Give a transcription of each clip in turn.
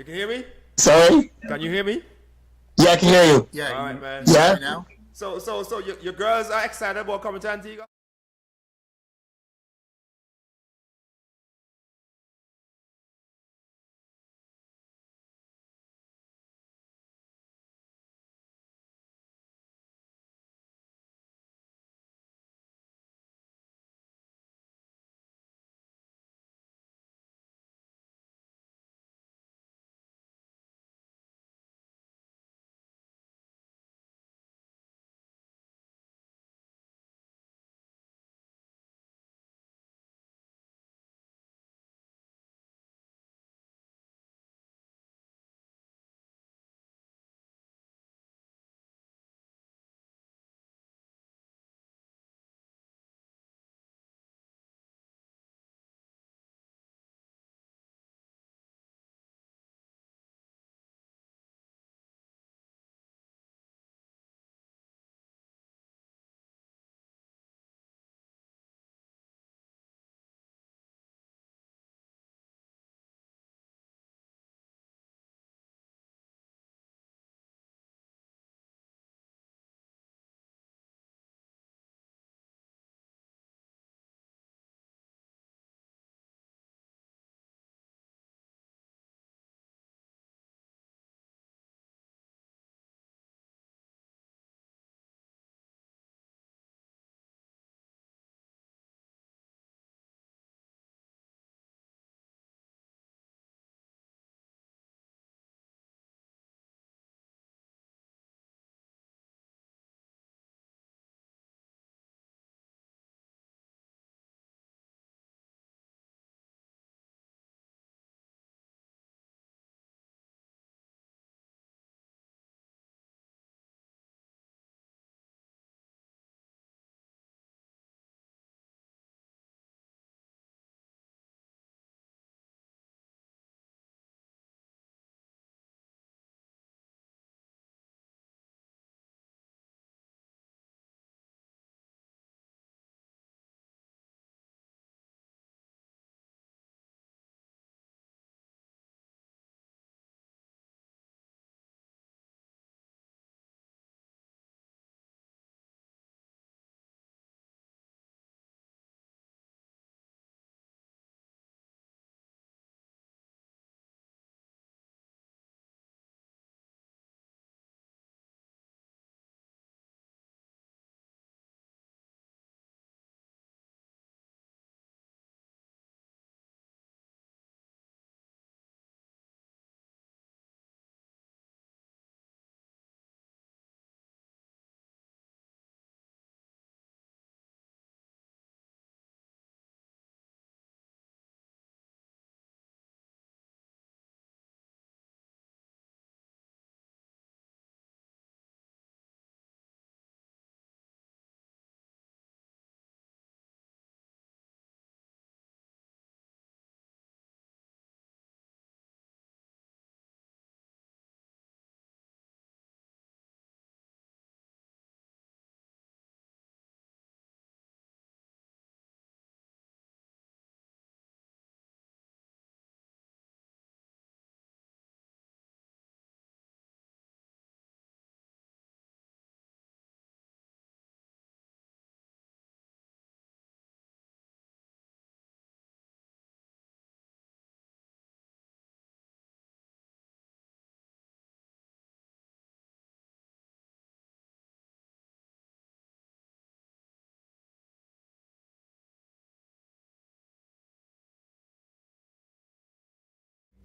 You can hear me? Sorry? Can you hear me? Yeah, I can hear you. Yeah, All right, man. you hear Yeah? me now? So your girls are excited about coming to Antigua?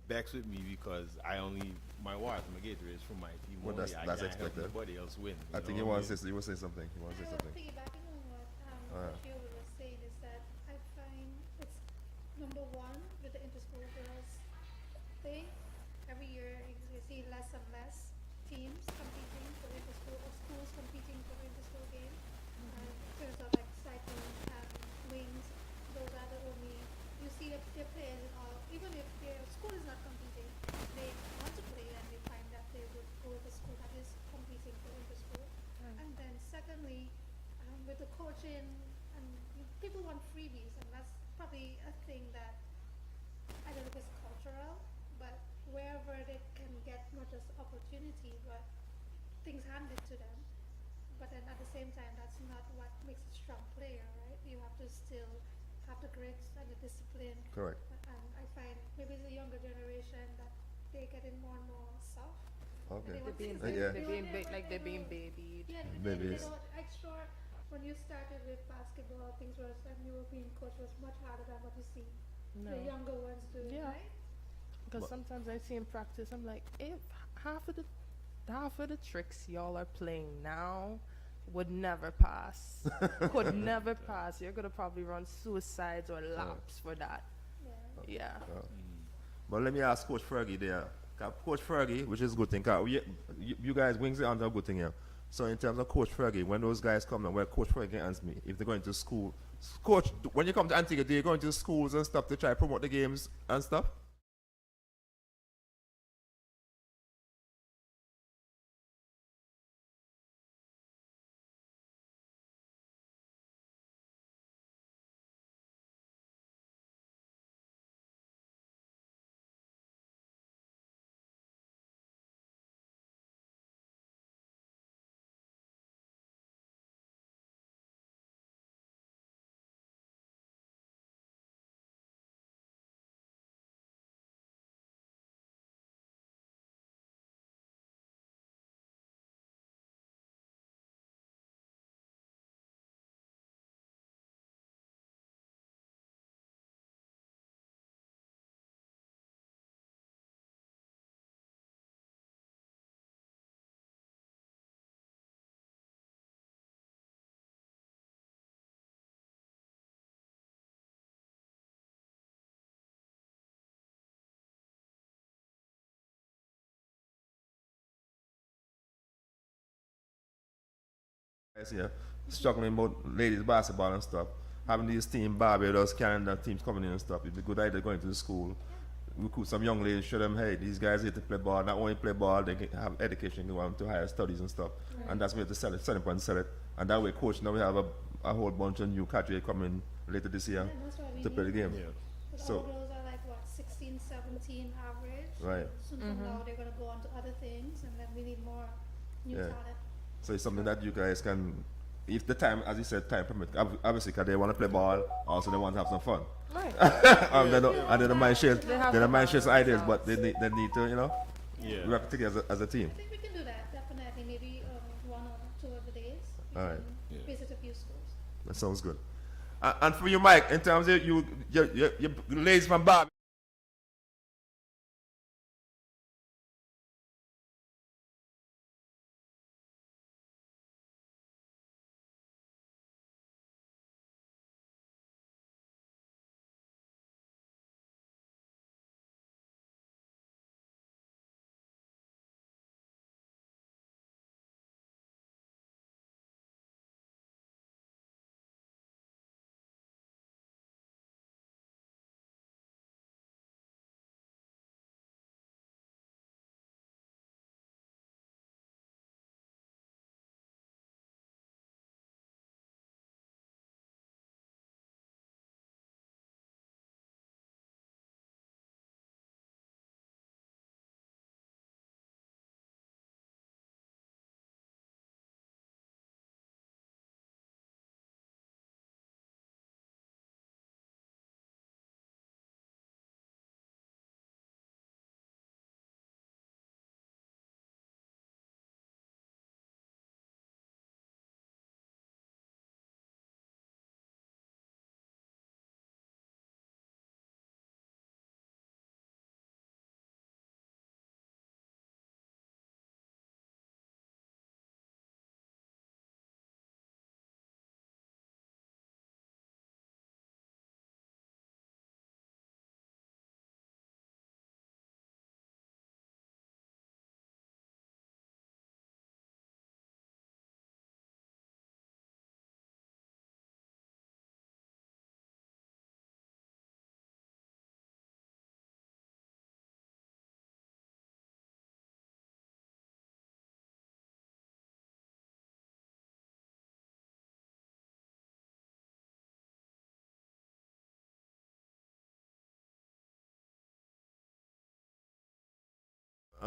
Bex with me because I only my wife, my gator is from my team Well, only. I that's can't help expected. nobody else win. I You think know he what I wants mean? to say, he will say something. He wants to say something. Piggybacking on what Uh, Fiona was saying is that I find it's number one with the interschool girls thing. Every year you see less and less teams competing for interschool or schools competing for interschool game. In terms of like cycling and wings, those are the only you see that they're playing in all. Even if their school is not competing, they want to play and they find that they would go with a school that is competing for interschool. And then secondly, with the coaching and people want freebies and that's probably a thing that I don't know if it's cultural, but wherever they can get not just opportunity but things handed to them. But then at the same time, that's not what makes a strong player, right? You have to still have the grit and the discipline. Correct. And I find maybe it's the younger generation that they getting more and more soft. And Okay. they want They're being things Yeah. they're being but like they they're being don't. babied. Yeah, they Babies. don't. I'm sure when you started with basketball, things was and you were being coached was much harder than what you see No. the younger ones doing, Yeah. right? Because But- sometimes I see in practice, I'm like, if half of the half of the tricks y'all are playing now would never pass, could never pass. You're gonna probably run suicides or laps for that. Yeah. Yeah. But let me ask Coach Fergie there. 'Cause Coach Fergie, which is a good thing, 'cause you guys wings it onto a good thing here. So in terms of Coach Fergie, when those guys come now, well, Coach Fergie can answer me if they're going to school. Coach, when you come to Antigua, do you go into schools and stuff to try to promote the games and stuff? Guys here struggling about ladies basketball and stuff. Having these team Barbados, Canada teams coming in and stuff. It'd be a good idea going to the school. Recruit some young ladies, show them, hey, these guys here to play ball. Not only play ball, they can have education, go on to higher studies and stuff. And that's where to sell it, sell it and sell it. And that way, coach, now we have a whole bunch of new cadre coming later this year And that's why we to play the need game. Yeah. Because So- all girls are like what 16, 17 average. Right. Soon from now they're gonna go on to other things, and then we need more new Yeah. talent. So it's something that you guys can, if the time, as you said, time permit, obviously, because they want to play ball, also they want to have some fun. Right. They don't, and then the mind shares, They have then the to mind shares balance ideas, out. but they need to, you know, Yeah. work together as a team. I think we can do that definitely. Maybe 1 or 2 of the days. We All right. can Yeah. visit a few schools. That sounds good. And for you, Mike, in terms of you ladies from Bob.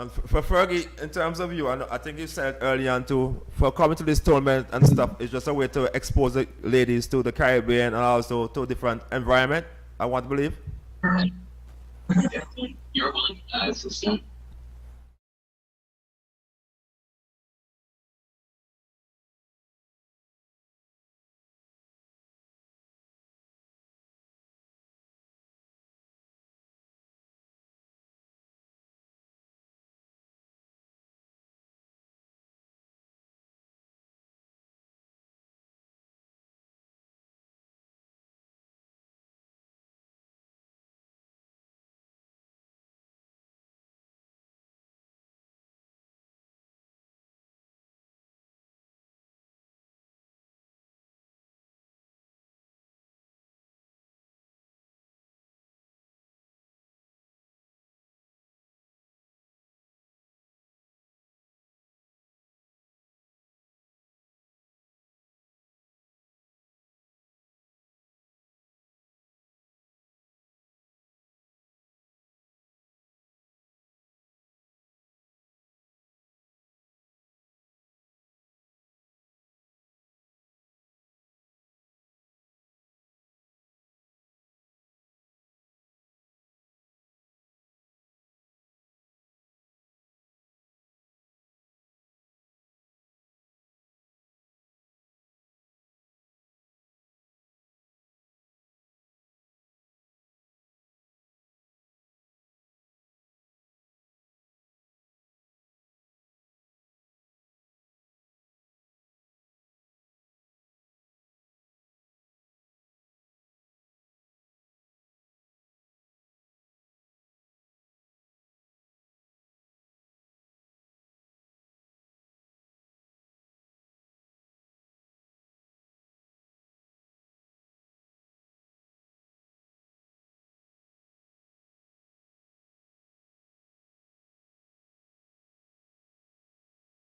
And for Fergie, in terms of you, I think you said early on too, for coming to this tournament and stuff, it's just a way to expose the ladies to the Caribbean and also to a different environment, I want to believe. You're on assistant.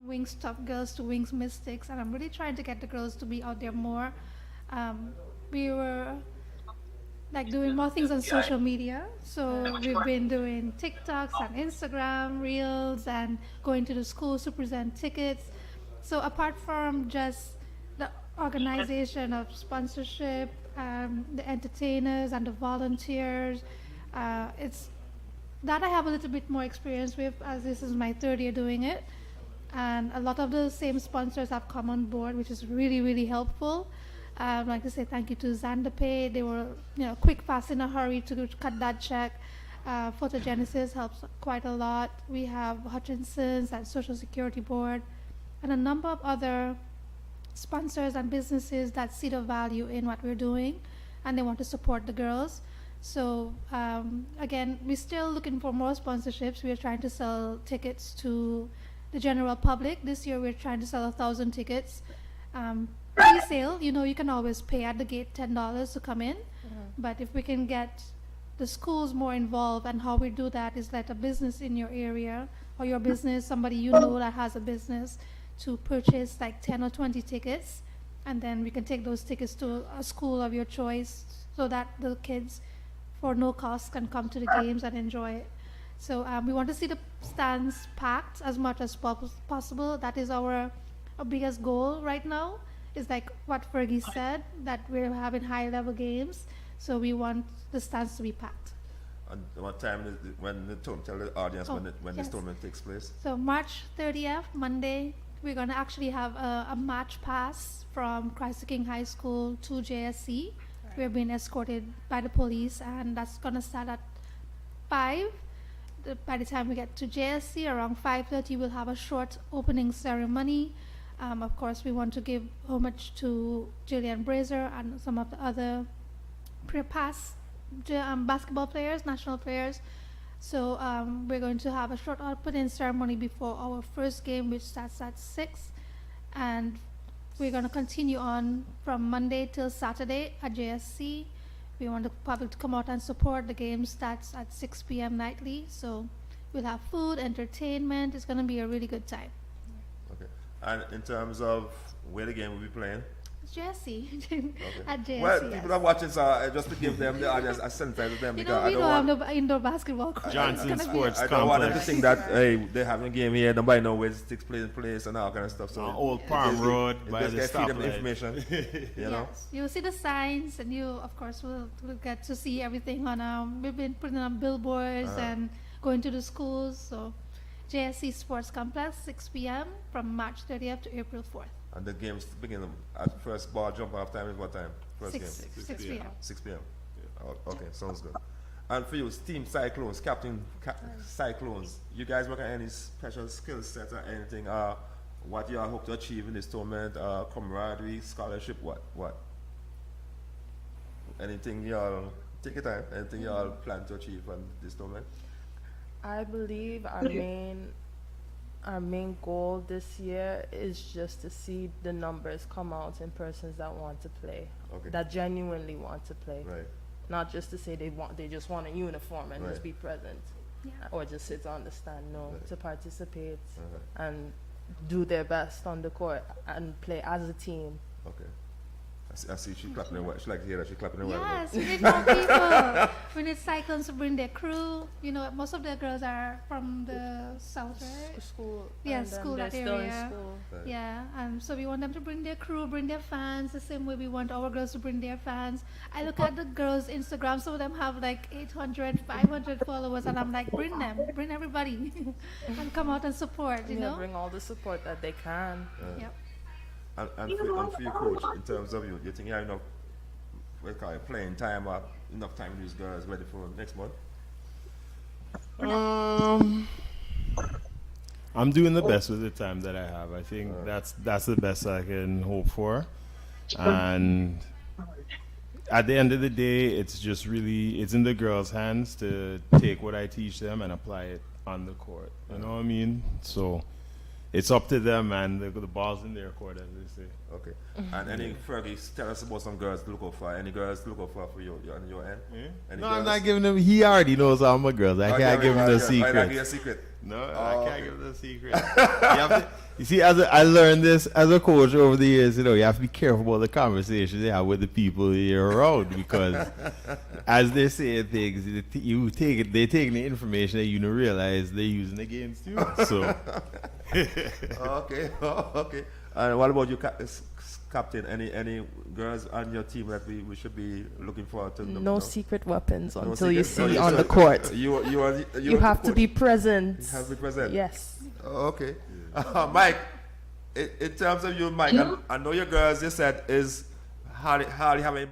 Wingstop girls to Wings Mystics, and I'm really trying to get the girls to be out there more. Um, we were like doing more things on social media, so we've been doing TikToks and Instagram reels and going to the schools to present tickets. So apart from just the organization of sponsorship, the entertainers and the volunteers, it's that I have a little bit more experience with, as this is my third year doing it. And a lot of the same sponsors have come on board, which is really, really helpful. I'd like to say thank you to Xanderpay. They were, quick, fast, in a hurry to cut that check. Photogenesis helps quite a lot. We have Hutchinson's and Social Security Board, and a number of other sponsors and businesses that see the value in what we're doing, and they want to support the girls. So again, we're still looking for more sponsorships. We are trying to sell tickets to the general public. This year we're trying to sell 1,000 tickets. Pre-sale, you can always pay at the gate $10 to come in. But if we can get the schools more involved, and how we do that is let a business in your area or your business, somebody that has a business, to purchase like 10 or 20 tickets, and then we can take those tickets to a school of your choice so that the kids for no cost can come to the games and enjoy it. So we want to see the stands packed as much as possible. That is our biggest goal right now, is like what Fergie said, that we're having high level games. So we want the stands to be packed. And what time is it, when the tell the audience when this yes. tournament takes place? So March 30th, Monday, we're going to actually have a match pass from Christ the King High School to JSC. Right. We're being escorted by the police, and that's going to start at 5. By the time we get to JSC, around 5:30, we'll have a short opening ceremony. Of course, we want to give homage to Jillian Brazier and some of the other past basketball players, national players. So we're going to have a short opening ceremony before our first game, which starts at 6. And we're going to continue on from Monday till Saturday at JSC. We want the public to come out and support. The game starts at 6 p.m. nightly. So we'll have food, entertainment. It's going to be a really good time. Okay. And in terms of where the game will be playing? Jesse. Okay. At JSC, Well, yes. people are watching, so just to give them the audience a sensitize to them You because know, I we don't don't want. have the indoor basketball court. Johnson It's gonna be- Sports I don't want them to Complex. think that hey they're having a game here, nobody know where it takes place and all kind of stuff. So On Old Palm Road it by just the get feed them stoplight. information. You know. Yes, you'll see the signs, and you, of course, will get to see everything on. We've been putting on billboards and going to the schools. So, JSC Sports Complex, 6 p.m. from March 30th to April 4th. And the games begin at first ball jump off time is what time? First 6 game. p.m. 6 p.m. Oh, okay, sounds good. And for you, Team Cyclones, Cyclones, you guys work on any special skill sets or anything? What you all hope to achieve in this tournament? Camaraderie, scholarship, what? Anything y'all take your time? Anything y'all plan to achieve on this tournament? I believe our main goal this year is just to see the numbers come out in persons that want to play, Okay. that genuinely want to play, Right. not just to say they just want a uniform and Right. just be present, Yeah. or just sit on the stand. No, Right. to participate Uh-huh. and do their best on the court and play as a team. Okay. I see she clapping her well. She like to hear that she clapping her well. Yes, we need more people. We need Cyclones to bring their crew. You know, most of the girls are from the south, right? School. Yeah, and then school, they're that still in area. school. Right. Yeah, so we want them to bring their crew, bring their fans, the same way we want our girls to bring their fans. I look at the girls' Instagram, some of them have like 800, 500 followers, and I'm like, bring them, bring everybody, and come out and support, you Yeah, know? bring all the support that they can. Yep. And for your coach, in terms of you think you have enough playing time or enough time with these girls ready for next month? I'm doing the best with the time that I have. I think that's the best I can hope for. And at the end of the day, it's just really it's in the girls' hands to take what I teach them and apply it on the court. You know what I mean? So it's up to them, and the ball's in their court, as they say. Okay. And any Fergie, tell us about some girls to look out for. Any girls to look out for you on your end? Yeah? Any No, I'm girls? not giving him. He already knows all my girls. I can't give him the I secret. give you a secret. No, Oh, I can't okay. give the secret. You see, I learned this as a coach over the years. You have to be careful about the conversations you have with the people you're around because, as they say things, they take the information that you don't realize they're using against you. So, Okay. Okay. And what about you, Captain? Any girls on your team that we should be looking forward to? No secret weapons No until you secret? see So on the court. You You have to be present. You have to be present. Yes. Oh, okay. Mike, in terms of you, Mike, I know your girls, you said, is hardly have any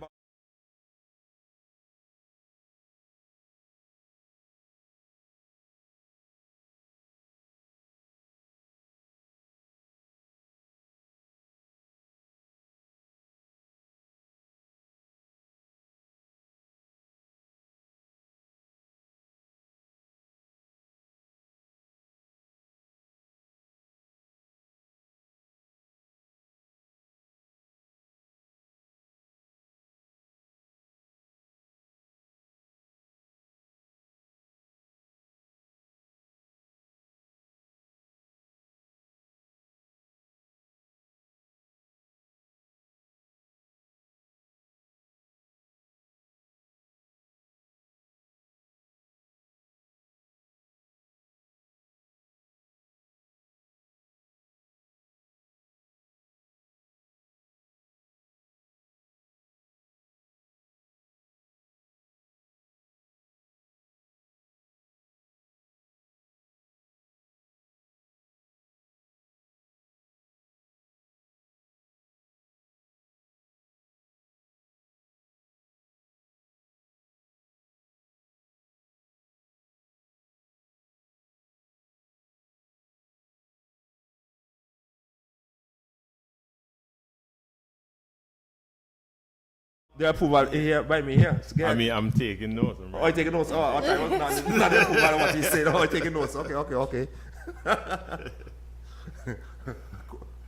the approval here by me here. I mean, I'm taking notes. I'm Oh, I taking notes. Oh, I thought it was not the approval of what he said. Oh, I taking notes. Okay.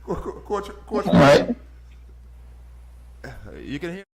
Coach, All right. you can hear.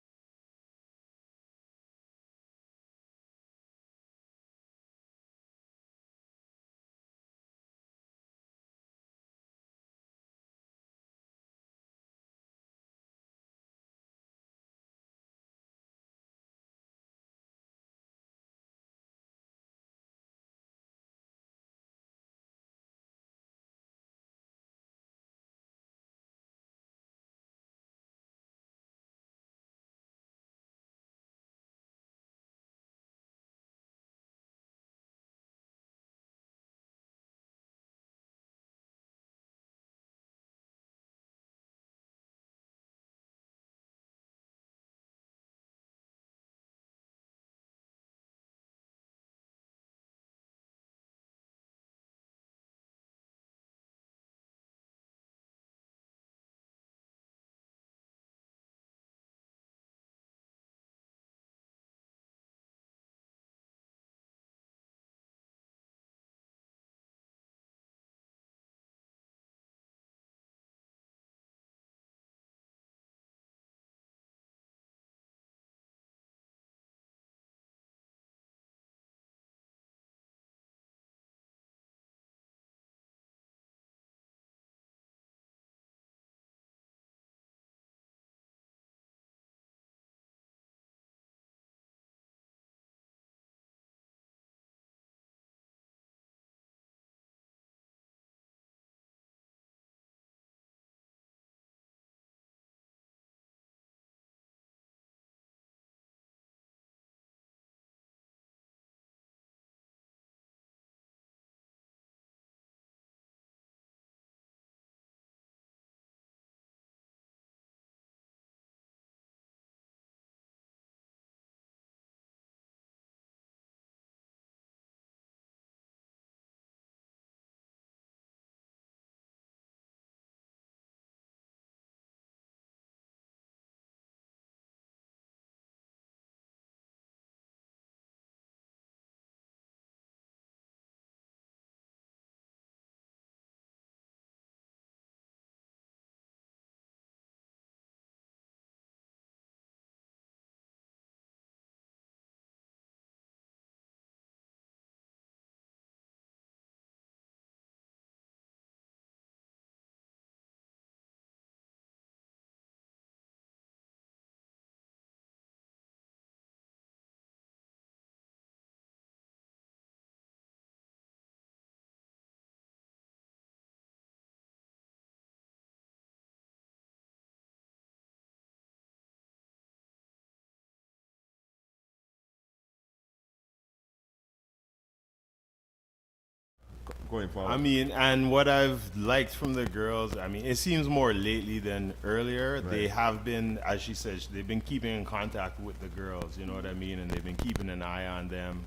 going forward. I mean, and what I've liked from the girls, I mean, it seems more lately than earlier. Right. They have been, as she said, they've been keeping in contact with the girls, you know what I mean? And they've been keeping an eye on them.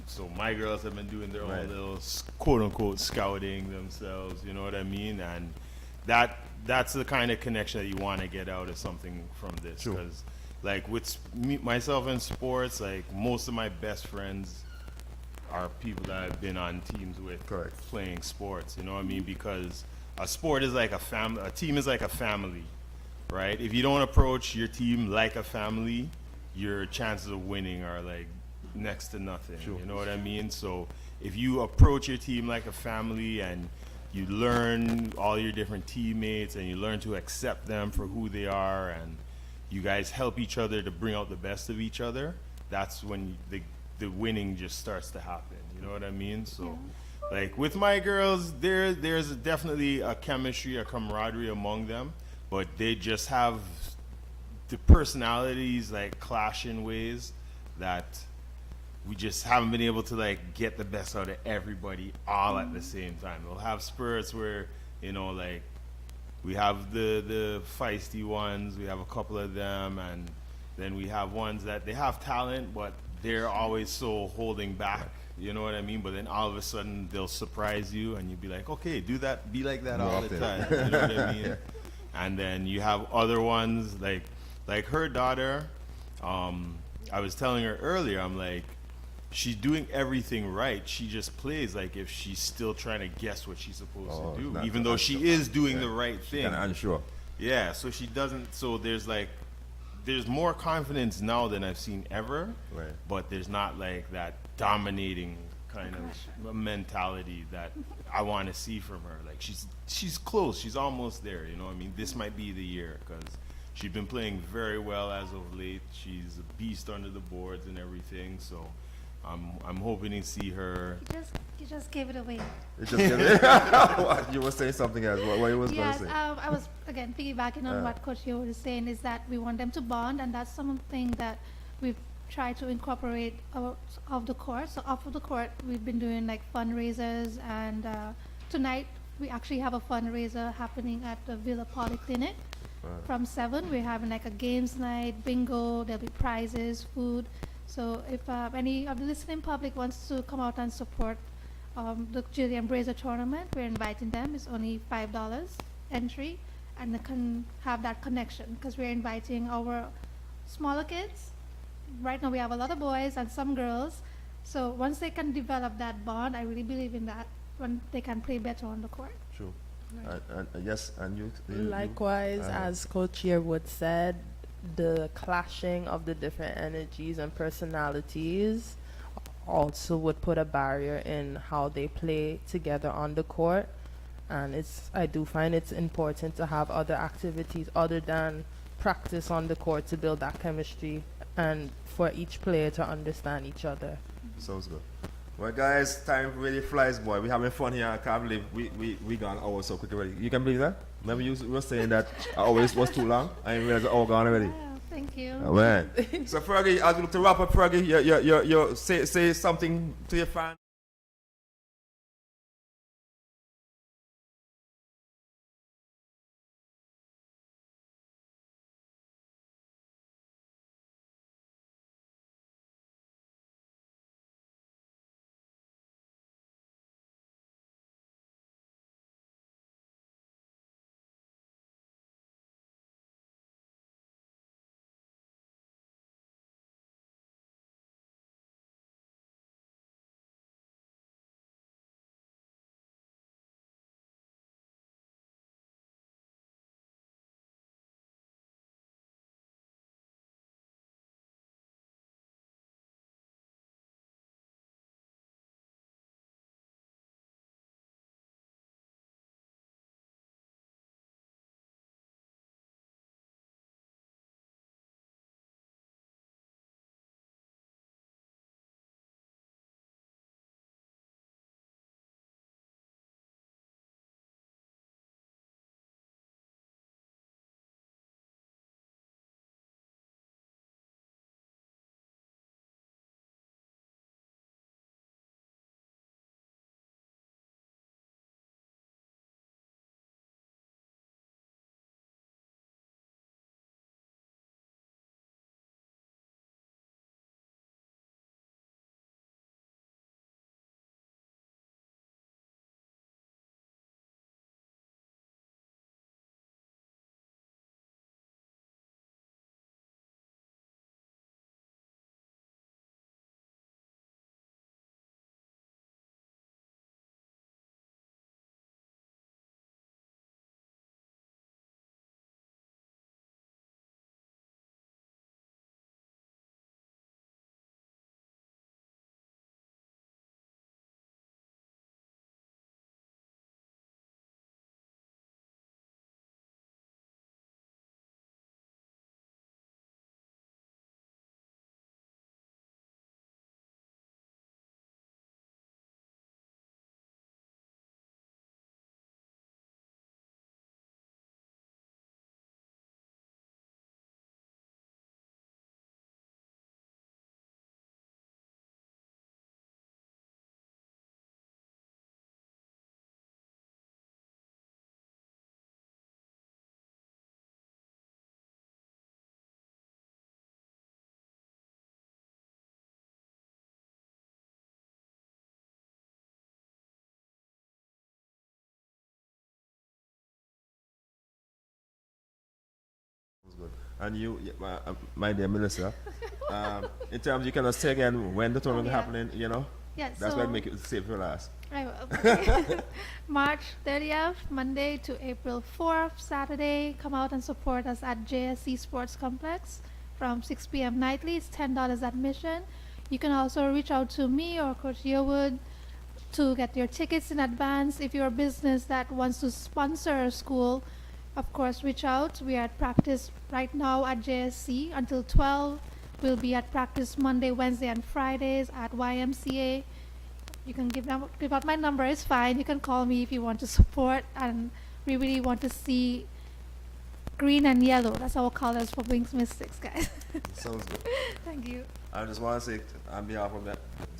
So my girls have been doing their Right. own little quote unquote scouting themselves, you know what I mean? And that's the kind of connection that you want to get out of something from this. True. Because, like, with myself in sports, like, most of my best friends are people that I've been on teams with Correct. playing sports, you know what I mean? Because a sport is like a family, a team is like a family, right? If you don't approach your team like a family, your chances of winning are like next to nothing, Sure. you know what I mean? So if you approach your team like a family and you learn all your different teammates and you learn to accept them for who they are and you guys help each other to bring out the best of each other, that's when the winning just starts to happen. You know what I mean? So, like with my girls, there's definitely a chemistry, a camaraderie among them, but they just have the personalities like clash in ways that we just haven't been able to like get the best out of everybody all at the same time. We'll have spurts where, you know, like we have the feisty ones, we have a couple of them, and then we have ones that they have talent, but they're always so holding back, you know what I mean? But then all of a sudden they'll surprise you and you'll be like, okay, do that, be like that More all the often. time, you know what I mean? And then you have other ones like her daughter, I was telling her earlier, I'm like, she's doing everything right. She just plays like if she's still trying to guess what she's supposed Oh, to do, not even to though she unsure. is doing Yeah. the right thing. Kind of unsure. Yeah, so she doesn't. So there's more confidence now than I've seen ever. Right. But there's not like that dominating kind of mentality that I want to see from her. Like she's close. She's almost there. You know what I mean? This might be the year because she's been playing very well as of late. She's a beast under the boards and everything. So I'm hoping to see her. You just gave it away. It just what, you were saying something else. What you was Yes, going to say? I was again piggybacking on what Coach Yo was saying is that we want them to bond, and that's something that we've tried to incorporate out of the court. So off of the court, we've been doing like fundraisers, and tonight we actually have a fundraiser happening at the Villa Polyclinic. From 7, we're having like a games night, bingo. There'll be prizes, food. So if any of the listening public wants to come out and support the Julian Brazier tournament, we're inviting them. It's only $5 entry, and they can have that connection because we're inviting our smaller kids. Right now we have a lot of boys and some girls. So once they can develop that bond, I really believe in that, when they can play better on the court. True. And yes, and you. Likewise, as Coach Yearwood said, the clashing of the different energies and personalities also would put a barrier in how they play together on the court. And I do find it's important to have other activities other than practice on the court to build that chemistry and for each player to understand each other. Sounds good. Well, guys, time really flies, boy. We're having fun here. I can't believe we gone hour so quick already. You can believe that? Remember you were saying that hour was too long? I didn't realize the hour gone already. Wow, thank you. Oh, man. So, Fergie, as we look to wrap up, Fergie, you say something to your fans. And you, my dear Melissa, in terms you can say again when the tournament Oh, yeah. happening, you know? Yeah, That's so why I make it safe for last. I will. March 30th, Monday to April 4th, Saturday. Come out and support us at JSC Sports Complex from 6 p.m. nightly. It's $10 admission. You can also reach out to me or Coach Yearwood to get your tickets in advance. If you're a business that wants to sponsor a school, of course, reach out. We are at practice right now at JSC until 12. We'll be at practice Monday, Wednesday, and Fridays at YMCA. You can give out my number. It's fine. You can call me if you want to support, and we really want to see green and yellow. That's our colors for Wings Mystics, guys. Sounds good. Thank you. I just want to say, on behalf of that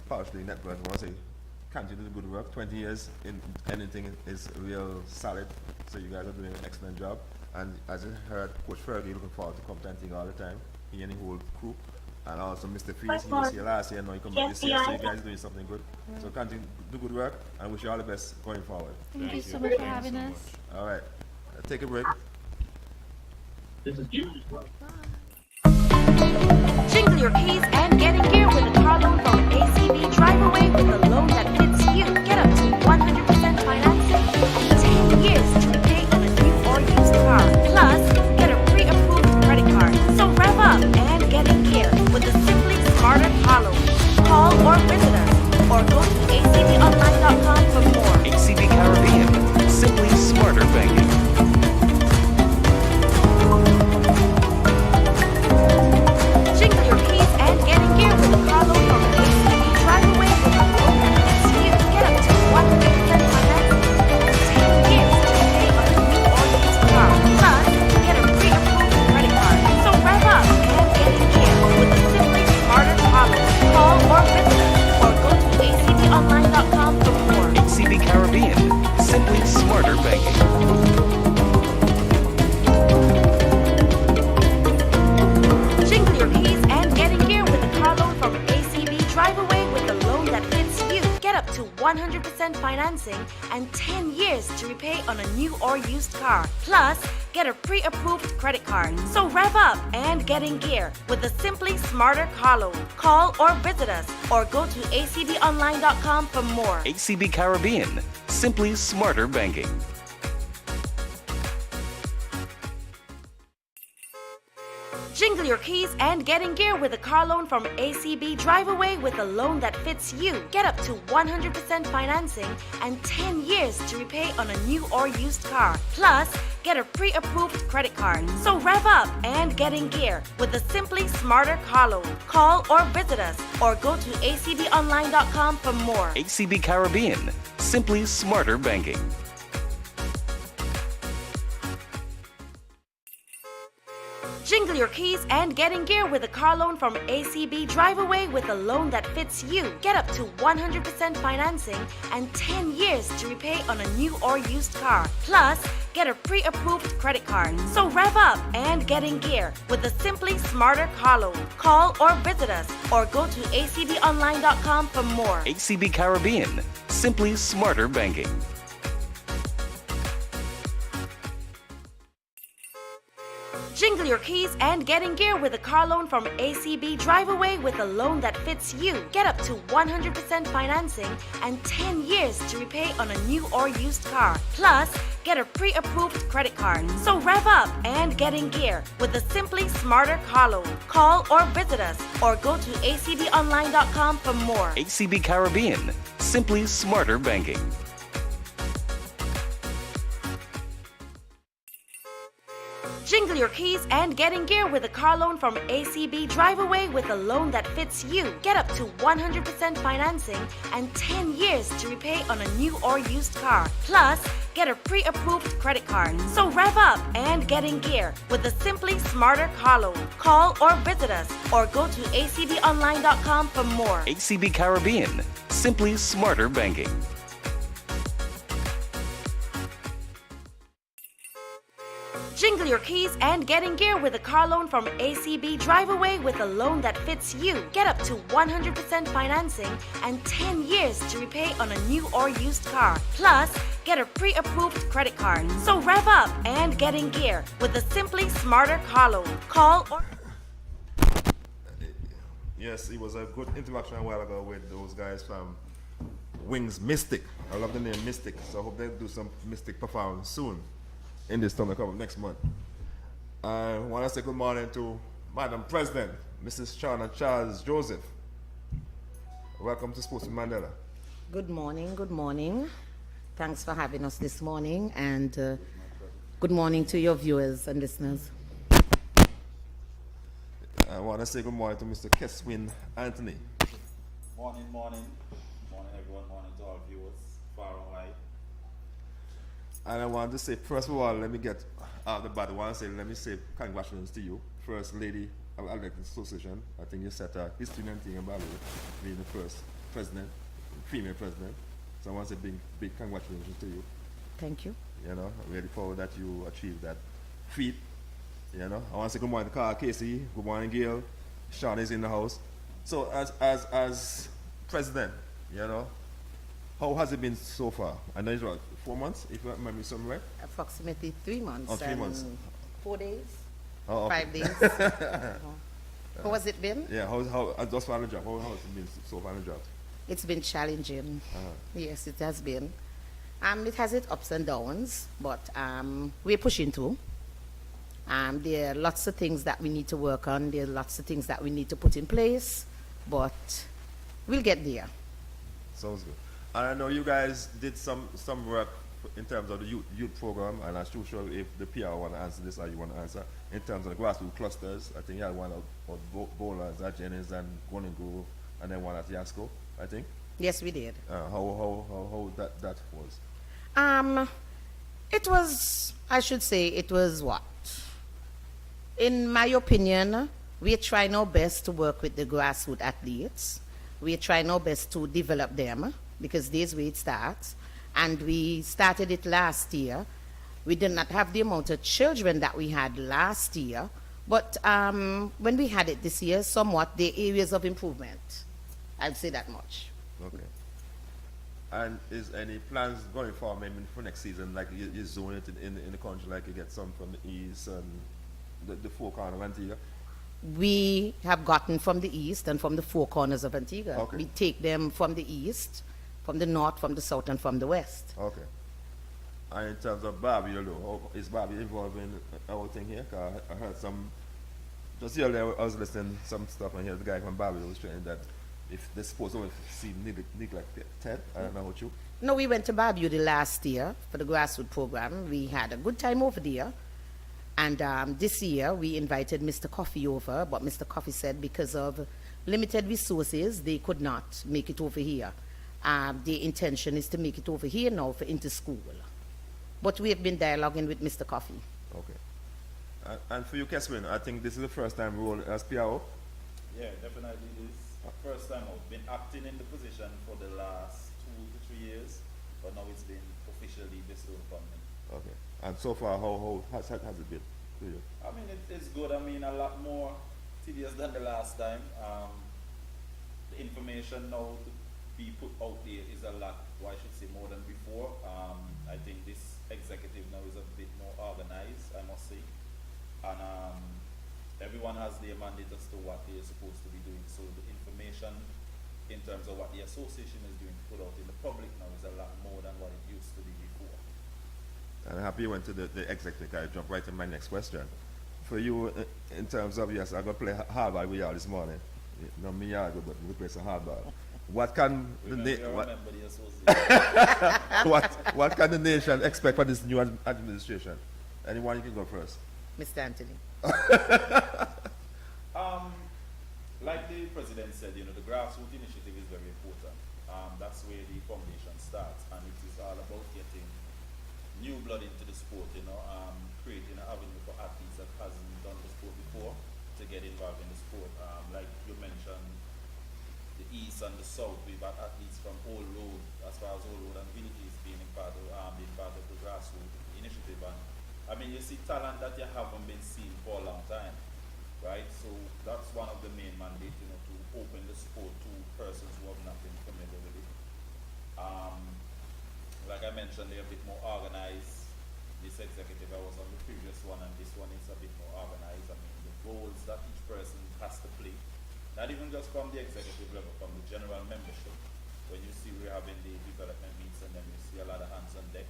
partially network, I want to say, continue the good work. 20 years in anything is real solid. So you guys are doing an excellent job. And as I heard, Coach Fergie looking forward to come to anything all the time. He and the whole crew. And also Mr. Freeze, he was here last year, now he come back this year. So you guys are doing something good. So continue do good work and wish you all the best going forward. Thank you so much for having us. All right. Take a break. This is you. Jingle your keys and get in gear with a car loan from ACB. Drive away with a loan that fits you. Get up to 100% financing and 10 years to repay on a new or used car. Plus, get a pre-approved credit card. So rev up and get in gear with the Simply Smarter car loan. Call or visit us or go to acbonline.com for more. ACB Caribbean, simply smarter banking. Jingle your keys and get in gear with a car loan from ACB. Drive away with a loan that fits you. Get up to 100% financing and 10 years to pay on a new or used car. Plus, get a pre-approved credit card. So rev up and get in gear with a Simply Smarter car loan. Call or visit us or go to acbonline.com for more. ACB Caribbean, simply smarter banking. Jingle your keys and get in gear with a car loan from ACB. Drive away with a loan that fits you. Get up to 100% financing and 10 years to repay on a new or used car. Plus, get a pre-approved credit card. So rev up and get in gear with the Simply Smarter car loan. Call or visit us or go to acbonline.com for more. ACB Caribbean, simply smarter banking. Jingle your keys and get in gear with a car loan from ACB. Drive away with a loan that fits you. Get up to 100% financing and 10 years to repay on a new or used car. Plus, get a pre-approved credit card. So rev up and get in gear with the Simply Smarter car loan. Call or visit us or go to acbonline.com for more. ACB Caribbean, simply smarter banking. Jingle your keys and get in gear with a car loan from ACB. Drive away with a loan that fits you. Get up to 100% financing and 10 years to repay on a new or used car. Plus, get a pre-approved credit card. So rev up and get in gear with the Simply Smarter car loan. Call or visit us or go to acbonline.com for more. ACB Caribbean, simply smarter banking. Jingle your keys and get in gear with a car loan from ACB. Drive away with a loan that fits you. Get up to 100% financing and 10 years to repay on a new or used car. Plus, get a pre-approved credit card. So rev up and get in gear with the Simply Smarter car loan. Call or visit us or go to acbonline.com for more. ACB Caribbean, simply smarter banking. Jingle your keys and get in gear with a car loan from ACB. Drive away with a loan that fits you. Get up to 100% financing and 10 years to repay on a new or used car. Plus, get a pre-approved credit card. So rev up and get in gear with the Simply Smarter car loan. Call or visit us or go to acbonline.com for more. ACB Caribbean, simply smarter banking. Jingle your keys and get in gear with a car loan from ACB. Drive away with a loan that fits you. Get up to 100% financing and 10 years to repay on a new or used car. Plus, get a pre-approved credit card. So rev up and get in gear with the Simply Smarter car loan. Call or... Yes, it was a good interaction a while ago with those guys from Wings Mystic. I love the name Mystic, so I hope they do some Mystic performance soon in this town coming next month. I want to say good morning to Madam President, Mrs. Shauna Charles Joseph. Welcome to Sports with Mandela. Good morning, good morning. Thanks for having us this morning, and good morning to your viewers and listeners. I want to say good morning to Mr. Keswin Anthony. Morning, morning. Morning, everyone. Morning to all viewers, far and wide. And I want to say, first of all, let me get out the bat. Let me say congratulations to you, First Lady of the Athletic Association. I think you set a history and thing about it, being the first president, female president. So I want to say big congratulations to you. Thank you. You know, I'm really proud that you achieved that feat. You know, I want to say good morning to Carl Casey, good morning Gail, Sean is in the house. So as president, you know, how has it been so far? I know it's what, 4 months, if I remember something right? Approximately 3 months. Oh, 3 months. 4 days, Oh, okay. 5 days. How has it been? Yeah, how just for the job, how has it been so far on the job? It's been challenging. Yes, it has been. It has its ups and downs, but we're pushing through. There are lots of things that we need to work on. There are lots of things that we need to put in place, but we'll get there. Sounds good. And I know you guys did some work in terms of the youth program, and I'm still sure if the PR want to answer this or you want to answer, in terms of the grassroots clusters. I think you had one of bowlers at Jennings and Golden Grove, and then one at Yasco, I think. Yes, we did. How that was? It was, I should say, it was what? In my opinion, we are trying our best to work with the grassroots athletes. We are trying our best to develop them, because this is where it starts. And we started it last year. We did not have the amount of children that we had last year, but when we had it this year, somewhat the areas of improvement. I'd say that much. Okay. And is any plans going forward, maybe for next season, like you zone it in the country, like you get some from the east and the four corners of Antigua? We have gotten from the east and from the four corners of Antigua. Okay. We take them from the east, from the north, from the south, and from the west. Okay. And in terms of Barbie, how is Barbie involved in our thing here? 'Cause I heard some, just the other day I was listening to some stuff and here the guy from Barbie was saying that if they're supposed to see neglected, I don't know what you. No, we went to Barbuda last year for the grassroots program. We had a good time over there. And this year we invited Mr. Coffee over, but Mr. Coffee said because of limited resources, they could not make it over here. The intention is to make it over here now for inter-school. But we have been dialoguing with Mr. Coffee. Okay. And for you, Keswin, I think this is the first time role as PRO? Yeah, definitely it is. First time I've been acting in the position for the last 2 to 3 years, but now it's been officially bestowed upon me. Okay. And so far, how has it been to you? I mean, it's good. I mean, a lot more tedious than the last time. The information now to be put out there is a lot, or I should say more than before. I think this executive now is a bit more organized, I must say. And everyone has their mandate as to what they're supposed to be doing. So the information in terms of what the association is doing put out in the public now is a lot more than what it used to be before. And I'm happy you went to the executive. I jump right to my next question. For you, in terms of, yes, I'm going to play hardball with y'all this morning. Not me, but we play some hardball. What can what can the nation expect from this new administration? Anyone, you can go first. Mr. Anthony. Like the president said, the grassroots initiative is very important. That's where the foundation starts, and it is all about getting new blood into the sport, creating an avenue for athletes that hasn't done the sport before to get involved in the sport. Like you mentioned, the east and the south, we've got athletes from all road, as far as all road and villages being part of the grassroots initiative, and I mean, you see talent that you haven't been seen for a long time, right? So that's one of the main mandates, you know, to open the sport to persons who have not been familiar with it. Like I mentioned, they're a bit more organized. This executive, I was on the previous one, and this one is a bit more organized. I mean, the roles that each person has to play, not even just from the executive level, from the general membership. When you see we're having the development meets, and then you see a lot of hands on deck,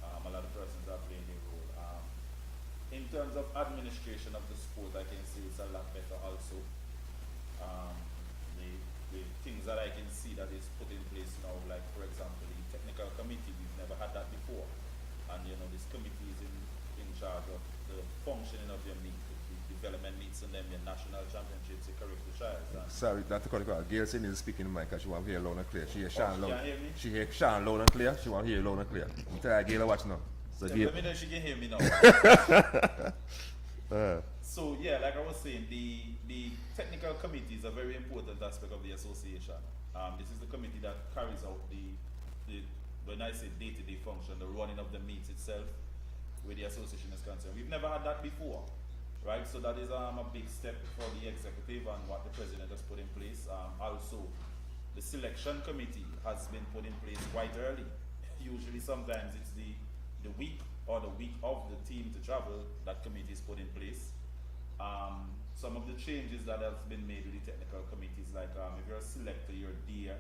a lot of persons are playing their role. In terms of administration of the sport, I can say it's a lot better also. The things that I can see that is put in place now, like for example, the technical committee, we've never had that before. And you know, this committee is in charge of the functioning of your meet, the development meets, and then your national championships, your curricular trials. Sorry, Dr. Conical. Gail said needs to speak in the mic because she want to hear loud and clear. She hear Sean she loud. can't hear me? She hear Sean loud and clear. She want to hear loud and clear. Tell her Gail watch now. So Gail. Let me know if she can hear me now. So yeah, like I was saying, the technical committee is a very important aspect of the association. This is the committee that carries out the when I say day-to-day function, the running of the meets itself, where the association is concerned. We've never had that before, right? So that is a big step for the executive and what the president has put in place. Also, the selection committee has been put in place quite early. Usually, sometimes it's the week or the week of the team to travel, that committee is put in place. Some of the changes that have been made with the technical committees, like if you're a selector, you're there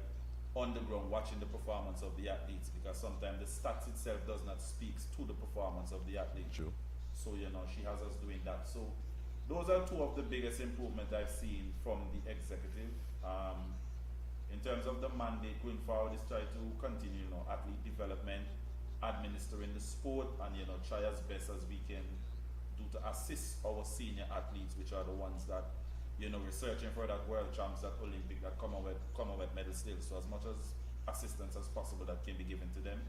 on the ground watching the performance of the athletes, because sometimes the stats itself does not speak to the performance of the athlete. True. So, you know, she has us doing that. So those are two of the biggest improvements I've seen from the executive. In terms of the mandate going forward is try to continue, you know, athlete development, administering the sport, and, you know, try as best as we can do to assist our senior athletes, which are the ones that, you know, we're searching for that world champs, that Olympic, that Commonwealth medal still. So as much as assistance as possible that can be given to them,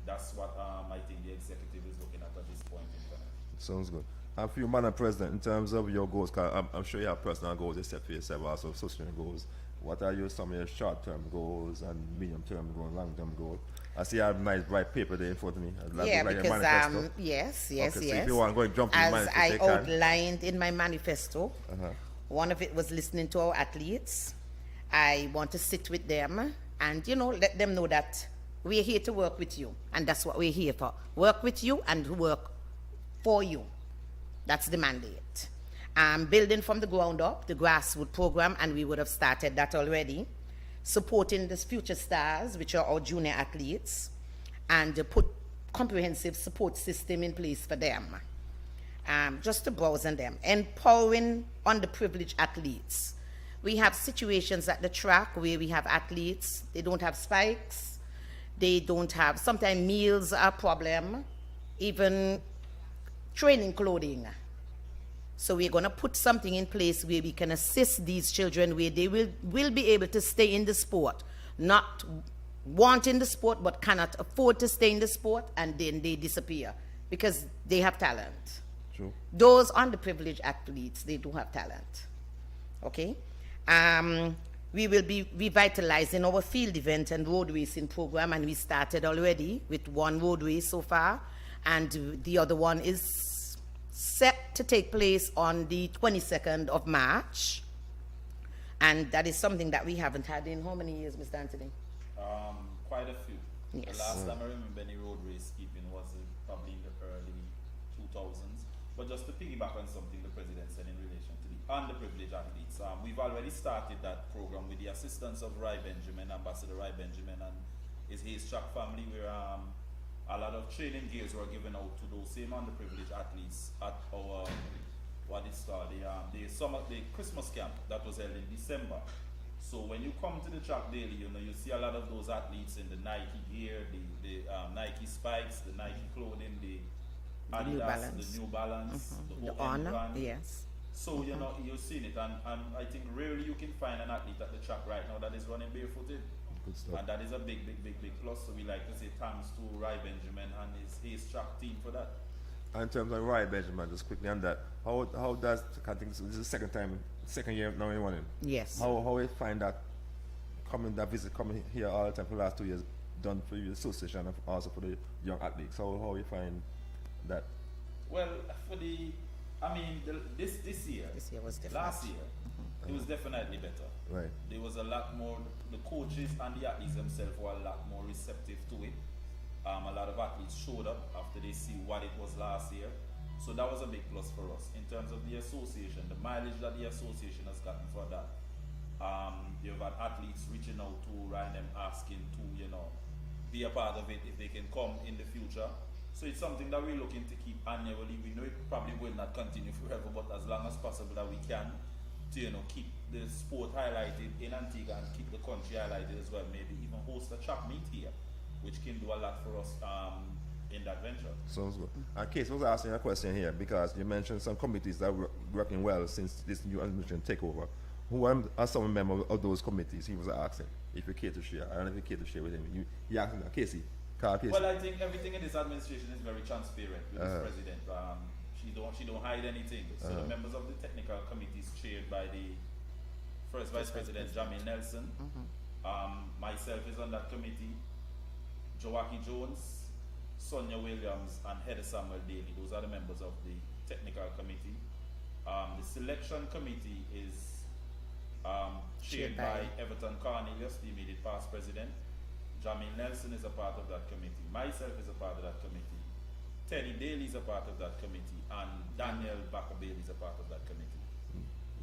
that's what I think the executive is looking at this point in time. Sounds good. And for you, Madam President, in terms of your goals, cause I'm sure you have personal goals you set for yourself, also social goals. What are some of your short-term goals and medium-term goals, long-term goals? I see I have my white paper there in front of me. Yeah, because yes. Okay, so if you want to go and jump in as manifesto, I you can. outlined in my manifesto, one of it was listening to our athletes. I want to sit with them and, you know, let them know that we're here to work with you, and that's what we're here for. Work with you and work for you. That's the mandate. Building from the ground up, the grassroots program, and we would have started that already. Supporting the future stars, which are our junior athletes, and put comprehensive support system in place for them, just to browse on them. Empowering underprivileged athletes. We have situations at the track where we have athletes, they don't have spikes, they don't have, sometimes meals are a problem, even training clothing. So we're going to put something in place where we can assist these children, where they will be able to stay in the sport, not wanting the sport but cannot afford to stay in the sport, and then they disappear because they have talent. True. Those underprivileged athletes, they do have talent. Okay? We will be revitalizing our field event and road racing program, and we started already with one road race so far, and the other one is set to take place on the 22nd of March. And that is something that we haven't had in how many years, Mr. Anthony? Quite a few. Yes. The last time I remember any road race keeping was probably in the early 2000s. But just to piggyback on something the President said in relation to the underprivileged athletes, we've already started that program with the assistance of Rai Benjamin, Ambassador Rai Benjamin, and his track family, where a lot of training gears were given out to those same underprivileged athletes at our, what is called, the Christmas camp that was held in December. So when you come to the track daily, you know, you see a lot of those athletes in the Nike gear, the Nike spikes, the Nike clothing, the Adidas, the New Balance, the Honor, brand. yes. So, you know, you've seen it, and I think rarely you can find an athlete at the track right now that is running barefooted. And that is a big plus. So we like to say thanks to Rai Benjamin and his track team for that. And in terms of Rai Benjamin, just quickly on that, how does, I think this is the second year now in running. Yes. How we find that coming here all the time for the last 2 years, done for the association and also for the young athletes. How we find that? Well, for the, I mean, this year, This year was different. last year, it was definitely better. Right. There was a lot more, the coaches and the athletes themselves were a lot more receptive to it. A lot of athletes showed up after they see what it was last year. So that was a big plus for us. In terms of the association, the mileage that the association has gotten for that. You've had athletes reaching out to Ryan and asking to, be a part of it if they can come in the future. So it's something that we're looking to keep annually. We know it probably will not continue forever, but as long as possible that we can to, keep the sport highlighted in Antigua and keep the country highlighted as well. Maybe even host a track meet here, which can do a lot for us in that venture. Sounds good. And Case was asking a question here because you mentioned some committees that were working well since this new administration takeover. Who are some members of those committees? He was asking if you care to share. I don't know if you care to share with him. You asked him that. Casey. Carl Casey. Well, I think everything in this administration is very transparent with this president. She don't hide anything. So the members of the technical committees chaired by the first vice president Jamie Nelson. Myself is on that committee. Joaquin Jones, Sonia Williams, and Heather Samuel Daly. Those are the members of the technical committee. The selection committee is chaired by Everton Cornelius, the immediate past president. Jamil Nelson is a part of that committee. Myself is a part of that committee. Teddy Daly is a part of that committee. And Daniel Baker-Bale is a part of that committee.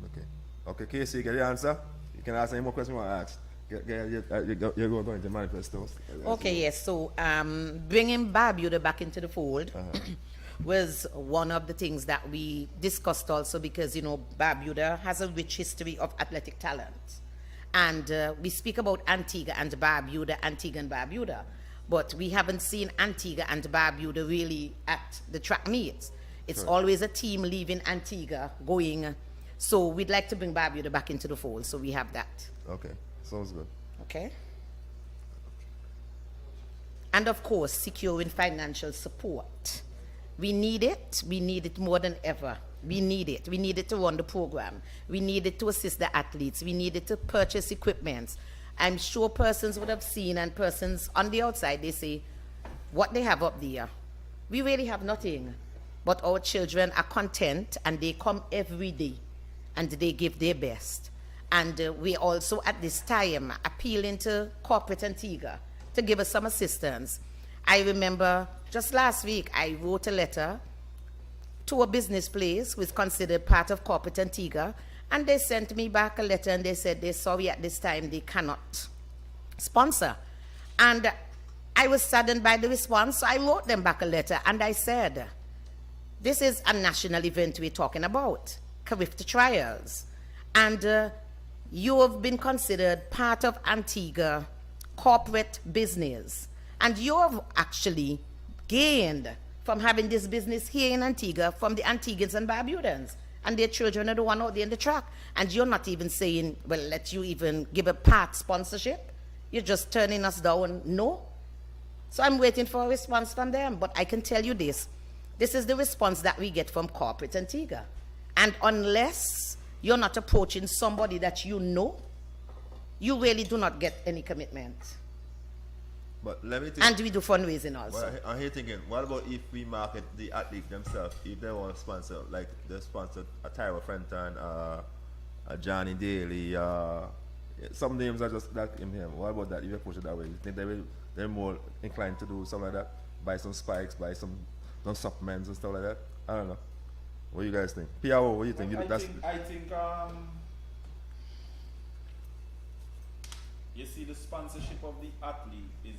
Okay. Okay, Casey, get the answer? You can ask any more questions you want to ask. You're going to manifestos. Okay, yes. So bringing Barbuda back into the fold was one of the things that we discussed also because, Barbuda has a rich history of athletic talent. And we speak about Antigua and Barbuda, but we haven't seen Antigua and Barbuda really at the track meets. It's always a team leaving Antigua going. So we'd like to bring Barbuda back into the fold. So we have that. Okay, sounds good. Okay. And of course, securing financial support. We need it. We need it more than ever. We need it. We need it to run the program. We need it to assist the athletes. We need it to purchase equipment. I'm sure persons would have seen, and persons on the outside, they say, what they have up there. We really have nothing. But our children are content, and they come every day, and they give their best. And we also, at this time, appealing to corporate Antigua to give us some assistance. I remember just last week, I wrote a letter to a business place who is considered part of corporate Antigua, and they sent me back a letter and they said they're sorry at this time they cannot sponsor. And I was saddened by the response, so I wrote them back a letter and I said, this is a national event we're talking about, Carifta Trials, and you have been considered part of Antigua corporate business, and you have actually gained from having this business here in Antigua from the Antiguans and Barbudans, and their children are the one out there in the track. And you're not even saying, well, let you even give a part sponsorship. You're just turning us down. No. So I'm waiting for a response from them. But I can tell you this. This is the response that we get from corporate Antigua. And unless you're not approaching somebody that you know, you really do not get any commitment. But let me think. And we do fundraising also. Well, I'm here thinking, what about if we market the athlete themselves? If they want to sponsor, like they sponsor a Tyra Frenton, a Johnny Daly, some names are just that in him. What about that? If you approach it that way, you think they're more inclined to do something like that? Buy some spikes, buy some supplements and stuff like that? I don't know. What do you guys think? PRO, what do you think? I think you see, the sponsorship of the athlete is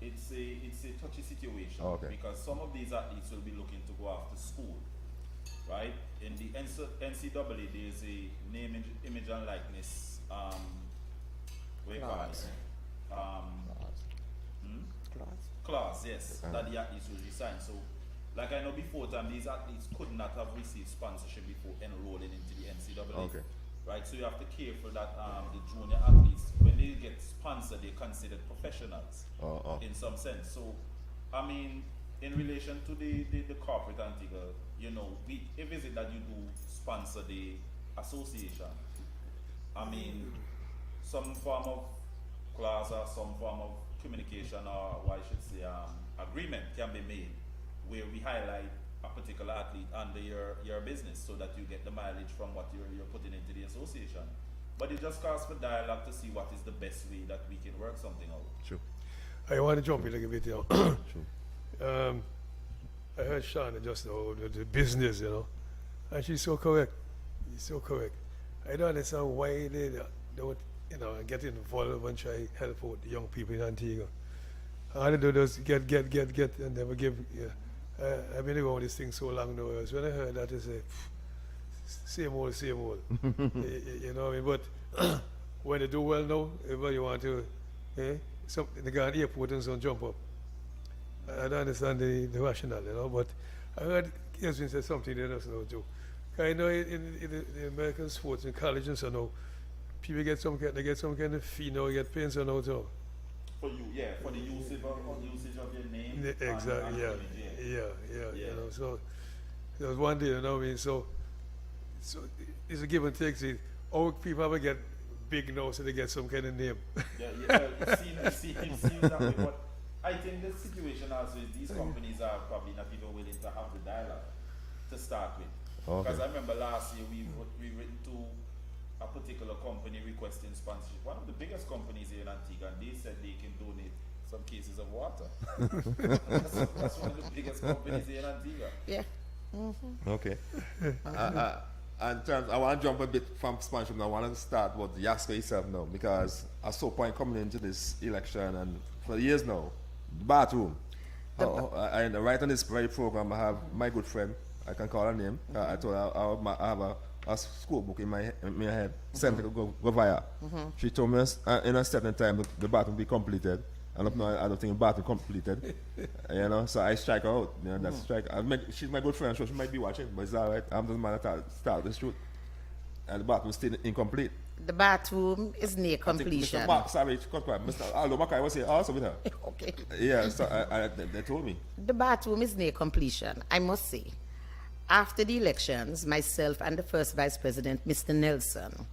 it's a touchy situation. Because some of these athletes will be looking to go after school, right? In the NCAA, there's a name, image, and likeness clause, yes, that the athletes will resign. So, like I know before time, these athletes could not have received sponsorship before enrolling into the NCAA. Okay. Right, so you have to care for that the junior athletes, when they get sponsored, they're considered professionals in some sense. So, I mean, in relation to the corporate Antigua, if is it that you do sponsor the association, I mean, some form of clause or some form of communication, or what I should say, agreement can be made where we highlight a particular athlete under your business so that you get the mileage from what you're putting into the association. But it just calls for dialogue to see what is the best way that we can work something out. True. I want to jump in a little bit, you know. True. I heard Shauna just now, the business, you know, and she's so correct. She's so correct. I don't understand why they don't, you know, get involved and try help out the young people in Antigua. All they do is get, and never give. Yeah. I've been around this thing so long now. So when I heard that, I say, same old, same old. You know what I mean? But when they do well now, everybody want to, they go to the airport and so jump up. I don't understand the rationale, you know, but I heard Keswin said something they don't know too. I know in the American sports in college and so now, people get some kind of fee now, get paid so now too. For you, yeah, for the usage of your name. Exactly, yeah. You know, so there was one day, you know what I mean, so it's a give and take. See, all people ever get big now, so they get some kind of name. Yeah, well, it seems that way, but I think the situation also is these companies are probably not even willing to have the dialogue to start with. Because I remember last year we written to a particular company requesting sponsorship. One of the biggest companies here in Antigua, and they said they can donate some cases of water. that's one of the biggest companies here in Antigua. Yeah. Okay. In terms, I want to jump a bit from sponsorship now. I want to start with Yasko itself now, because at some point coming into this election and for years now, the bathroom. And right on this very program, I have my good friend, I can call her name. I told her I have a school book in my head, sent to go via. She told me in a certain time the bathroom will be completed. And up now, I don't think the bathroom completed. You know, so I strike her out. You know, that's strike. She's my good friend, so she might be watching, but it's all right. I'm the man that start the shoot. And the bathroom is still incomplete. The bathroom is near completion. Mr. Mark Savage, Mr. Aldo Mackay was here also with her. Okay. Yeah, so they told me. The bathroom is near completion, I must say. After the elections, myself and the first vice president, Mr. Nelson,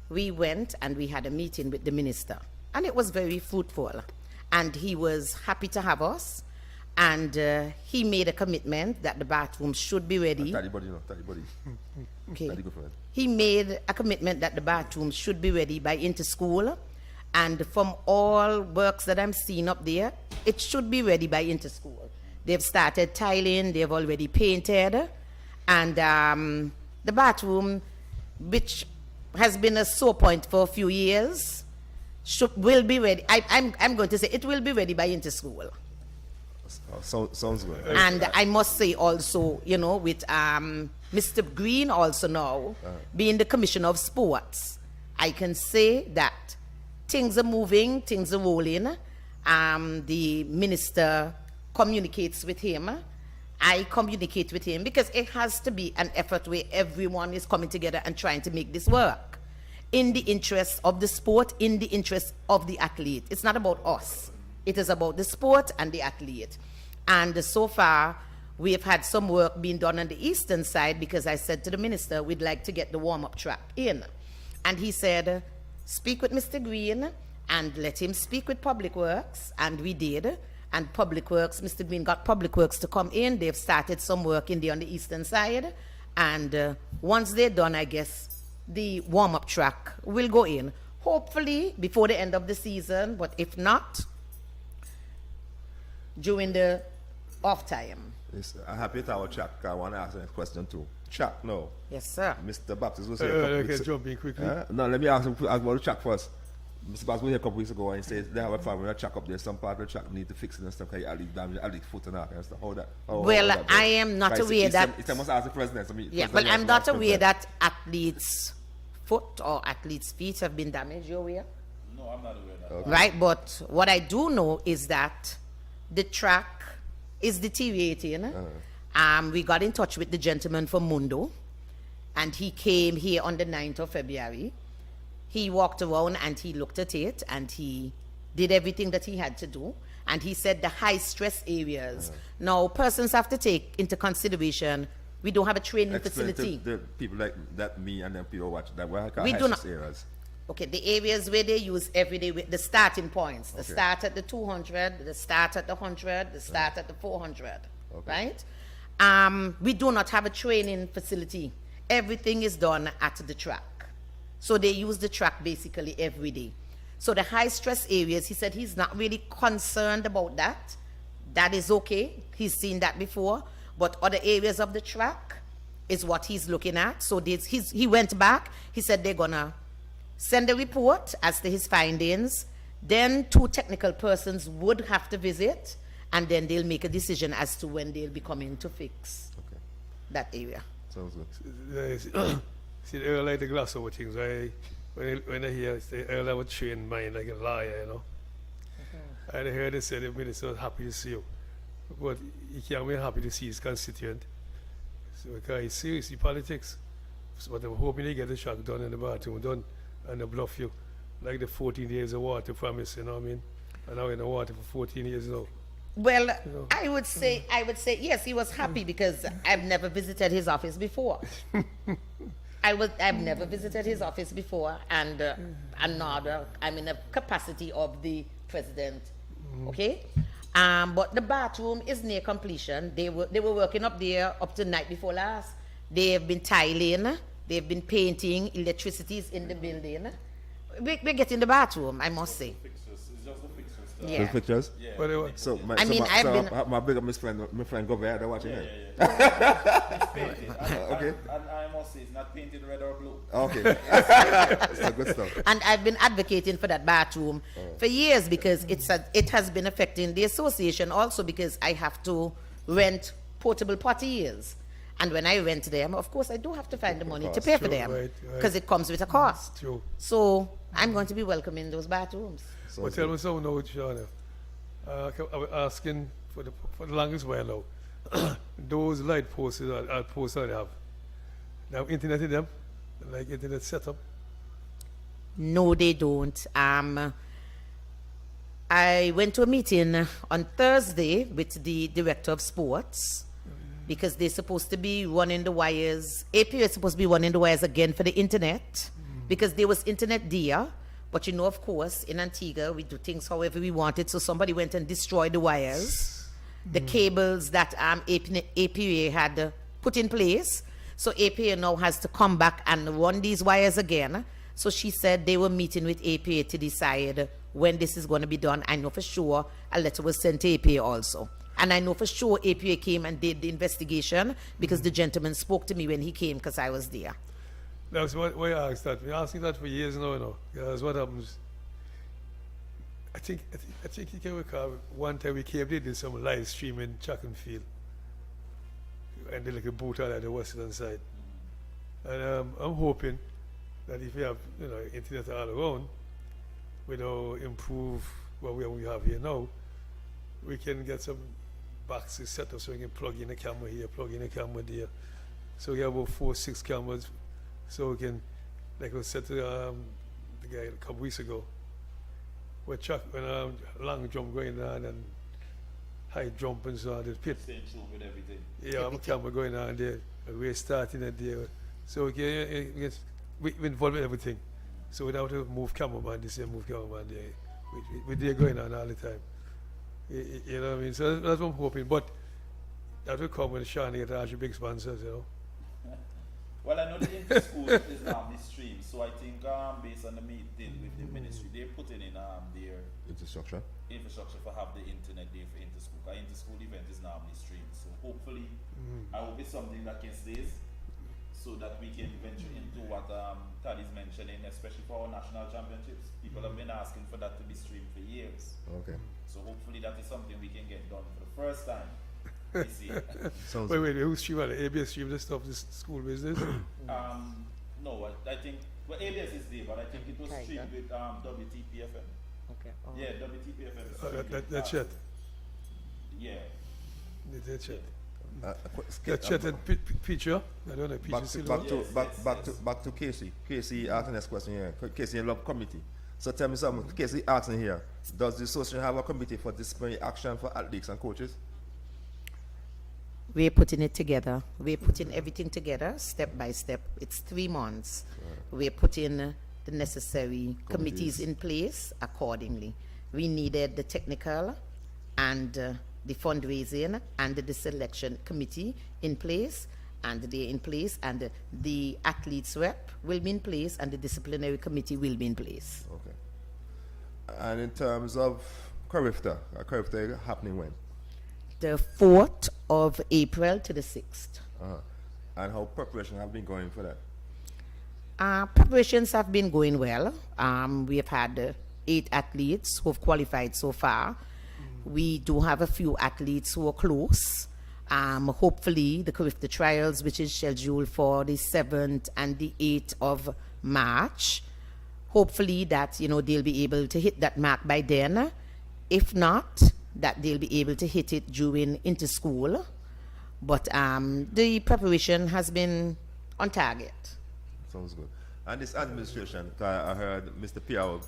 we went and we had a meeting with the minister. And it was very fruitful. And he was happy to have us. And he made a commitment that the bathroom should be ready. Tell buddy. Okay. Good friend. He made a commitment that the bathroom should be ready by interschool. And from all works that I'm seeing up there, it should be ready by interschool. They've started tiling, they've already painted. And the bathroom, which has been a sore point for a few years, will be ready. I'm going to say it will be ready by interschool. Sounds good. And I must say also, you know, with Mr. Green also now being the Commissioner of Sports, I can say that things are moving, things are rolling. The minister communicates with him. I communicate with him because it has to be an effort where everyone is coming together and trying to make this work in the interest of the sport, in the interest of the athlete. It's not about us. It is about the sport and the athlete. And so far, we have had some work being done on the eastern side because I said to the minister, we'd like to get the warm-up track in. And he said, speak with Mr. Green and let him speak with Public Works. And we did. And Public Works, Mr. Green got Public Works to come in. They've started some work in on the eastern side. And once they're done, I guess, the warm-up track will go in. Hopefully before the end of the season, but if not, during the off time. Yes, I'm happy to have Chuck. I want to ask a question too. Chuck, no. Yes, sir. Mr. Baptist was here. I can jump in quickly. No, let me ask about Chuck first. Mr. Baptist was here a couple weeks ago and he said they have a problem with a Chuck up there. Some part of the Chuck need to fix it and stuff. Because at least damage, at least foot and that and stuff. Well, I am not aware that. I must ask the president. Yeah, but I'm not aware that athletes' foot or athletes' feet have been damaged. You're aware? No, I'm not aware of that. Okay. Right, but what I do know is that the track is deteriorating. We got in touch with the gentleman from Mundo, and he came here on the 9th of February. He walked around and he looked at it and he did everything that he had to do. And he said the high stress areas. Now, persons have to take into consideration, we don't have a training facility. To the people like that, me and then people watch that. We do not. Areas. Okay, the areas where they use every day, the starting points. The start at the 200, the start at the 100, the start at the 400. right? We do not have a training facility. Everything is done at the track. So they use the track basically every day. So the high stress areas, he said he's not really concerned about that. That is okay. He's seen that before. But other areas of the track is what he's looking at. So he went back. He said they're going to send a report as to his findings. Then 2 technical persons would have to visit, and then they'll make a decision as to when they'll be coming to fix that area. Sounds good. See, they like the glass over things. When I hear, I would train mind like a liar, you know. And I heard they said the minister was happy to see you. But he can't be happy to see his constituent. So, because he's serious in politics. So, but I'm hoping they get the shock done in the bathroom done and they bluff you. Like the 14 years of water promise, you know what I mean? And now in the water for 14 years now. Well, You know. I would say yes, he was happy because I've never visited his office before. I've never visited his office before, and I'm in a capacity of the president. Okay, but the bathroom is near completion. They were working up there up to night before last. They have been tiling, they've been painting, electricity is in the building. We're getting the bathroom, I must say. Fixtures. It's just the fixtures. Yeah. Those pictures? Yeah. But they were- So, my big up my friend go there, they're watching it. It's painted. Okay. And I must say, it's not painted red or blue. Okay. That's good stuff. And I've been advocating for that bathroom for years because it has been affecting the association also because I have to rent portable potties. And when I rent them, of course, I do have to find the money to pay for True, them right. because it comes with a cost. True. So I'm going to be welcoming those bathrooms. But tell me something now, Shauna. I was asking for the longest while now. Those light posts that I have. Now internet in them, like internet setup. No, they don't. I went to a meeting on Thursday with the director of sports because they're supposed to be running the wires. APU is supposed to be running the wires again for the internet because there was internet there. But you know, of course, in Antigua, we do things however we want it. So somebody went and destroyed the wires, the cables that APA had put in place. So APA now has to come back and run these wires again. So she said they were meeting with APA to decide when this is going to be done. I know for sure a letter was sent to APA also. And I know for sure APA came and did the investigation because the gentleman spoke to me when he came because I was there. That's why I asked that. We're asking that for years now, you know. Because what happens, I think you can recall one time we came, they did some live streaming track and field. And they like a boot out at the western side. And I'm hoping that if we have, you know, internet all around, we know improve what we have here now, we can get some boxes set up so we can plug in a camera here, plug in a camera there. So we have about 4-6 cameras. So we can, like I said to the guy a couple weeks ago, when long jump going on and high jump and so on, the pit. Staying true with everything. Yeah, have a camera going on there, and we're starting it there. So we involve in everything. So we don't have to move cameraman this year, move cameraman there. We're there going on all the time. You know what I mean? So that's what I'm hoping. But that will come when Sean get actually big sponsors, you know. Well, I know the inter-school is normally streamed, so I think based on the meeting with the ministry, they're putting in their infrastructure for have the internet there for inter-school. Our inter-school event is normally streamed, so hopefully, I hope it's something that can stay, so that we can venture into what Taddy's mentioning, especially for our national championships. People have been asking for that to be streamed for years. Okay. So hopefully that is something we can get done for the first time. Wait, who's streaming? ABS stream this stuff, this school business? No, I think, well, ABS is there, but I think it was streamed with WTPFM. Okay. Oh. Yeah, WTPFM. That's it. Yeah. That's it. That's it and Peach, I don't know, back to Casey. Casey asking this question here. Casey, in love committee. So tell me something. Casey asking here, does the association have a committee for disciplinary action for athletes and coaches? We're putting it together. We're putting everything together step by step. It's 3 months. We're putting the necessary committees in place accordingly. We needed the technical and the fundraising and the selection committee in place, and they're in place, and the athletes rep will be in place, and the disciplinary committee will be in place. Okay. And in terms of Carifta happening when? The 4th of April to the 6th. And how preparation have been going for that? Preparations have been going well. We have had 8 athletes who have qualified so far. We do have a few athletes who are close. Hopefully, the Carifta Trials, which is scheduled for the 7th and the 8th of March, hopefully that, they'll be able to hit that mark by then. If not, that they'll be able to hit it during inter-school. But the preparation has been on target. Sounds good. And this administration, I heard Mr. Piao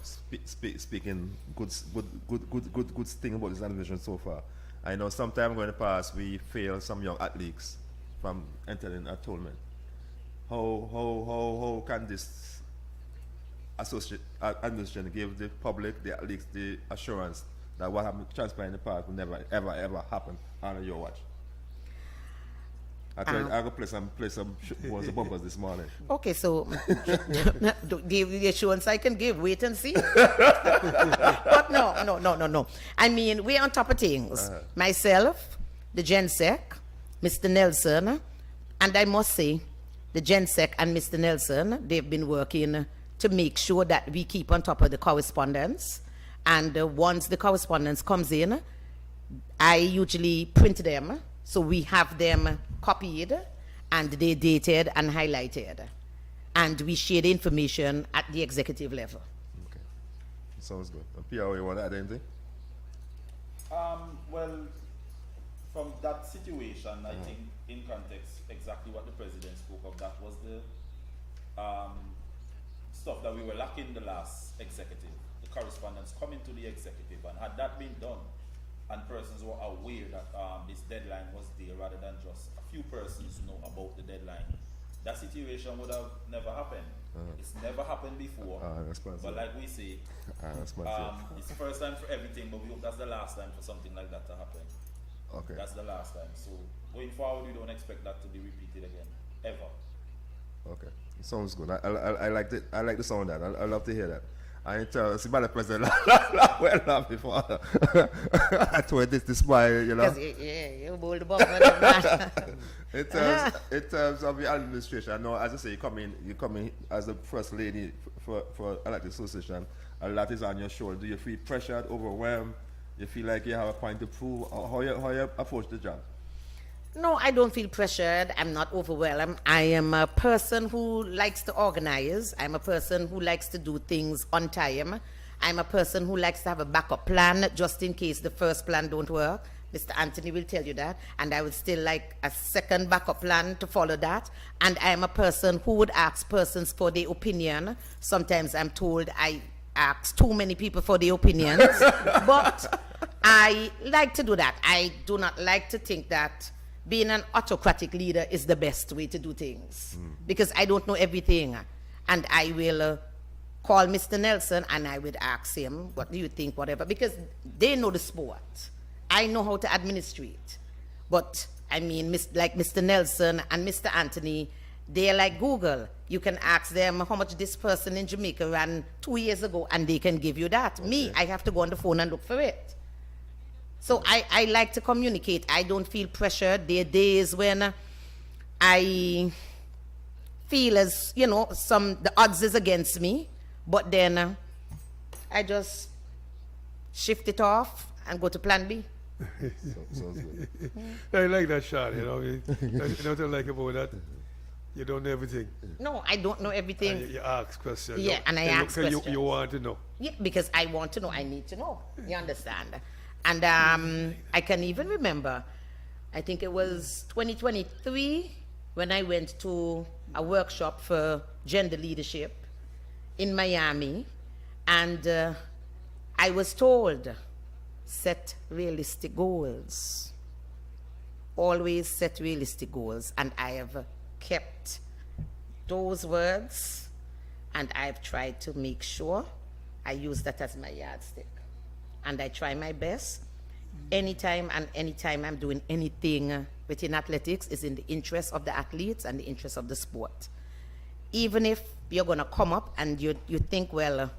speaking good thing about this administration so far. I know sometime in the past we failed some young athletes from entering a tournament. How can this administration give the public, the athletes, the assurance that what happened transpired in the past will never ever happen under your watch? I'm going to play some bumpers this morning. Okay, so give the assurance I can give. Wait and see. But no. I mean, we're on top of things. Myself, the GenSec, Mr. Nelson, and I must say, the GenSec and Mr. Nelson, they've been working to make sure that we keep on top of the correspondence. And once the correspondence comes in, I usually print them. So we have them copied, and they dated and highlighted. And we share the information at the executive level. Okay. Sounds good. Pierre, you want to add anything? Well, from that situation, I think in context, exactly what the president spoke of, that was the stuff that we were lacking the last executive, the correspondence coming to the executive. And had that been done, and persons were aware that this deadline was there rather than just a few persons know about the deadline, that situation would have never happened. It's never happened before. But like we say, it's the first time for everything, but we hope that's the last time for something like that to happen. Okay. That's the last time. So going forward, we don't expect that to be repeated again, ever. Okay. Sounds good. I like it. I like the sound of that. I love to hear that. I see by the president laugh before. I told this boy, You bold about in terms of your administration, I know, as I say, you come in as the first lady for Elected Association. A lot is on your shoulder. Do you feel pressured, overwhelmed? You feel like you have a point to prove? How you approach the job? No, I don't feel pressured. I'm not overwhelmed. I am a person who likes to organize. I'm a person who likes to do things on time. I'm a person who likes to have a backup plan just in case the first plan don't work. Mr. Anthony will tell you that. And I would still like a second backup plan to follow that. And I am a person who would ask persons for their opinion. Sometimes I'm told I ask too many people for their opinions. But I like to do that. I do not like to think that being an autocratic leader is the best way to do things. Because I don't know everything. And I will call Mr. Nelson and I would ask him, what do you think, whatever. Because they know the sport. I know how to administrate. But, I mean, like Mr. Nelson and Mr. Anthony, they're like Google. You can ask them how much this person in Jamaica ran 2 years ago and they can give you that. Okay. Me, I have to go on the phone and look for it. So I like to communicate. I don't feel pressured. There are days when I feel as, the odds is against me, but then I just shift it off and go to plan B. Sounds good. I like that shot, What I like about that, you don't know everything. No, I don't know everything. And you ask questions. Yeah, and I ask questions. You want to know. Yeah, because I want to know. I need to know. You understand? And I can even remember, I think it was 2023 when I went to a workshop for gender leadership in Miami. And I was told, set realistic goals. Always set realistic goals. And I have kept those words, and I've tried to make sure I use that as my yardstick. And I try my best. anytime I'm doing anything within athletics is in the interest of the athletes and the interest of the sport. Even if you're going to come up and you think, well,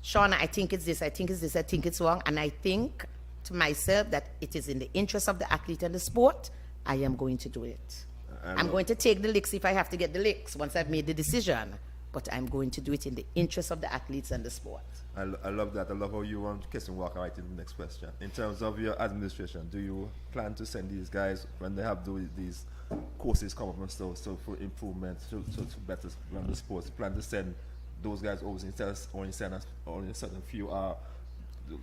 Shauna, I think it's this, I think it's this, I think it's wrong, and I think to myself that it is in the interest of the athlete and the sport, I am going to do it. I'm going to take the licks if I have to get the licks once I've made the decision, but I'm going to do it in the interest of the athletes and the sport. I love that. I love how you want to walk right into the next question. In terms of your administration, do you plan to send these guys when they have these courses come up and so for improvement, to better run the sports? Plan to send those guys over instead of only a certain few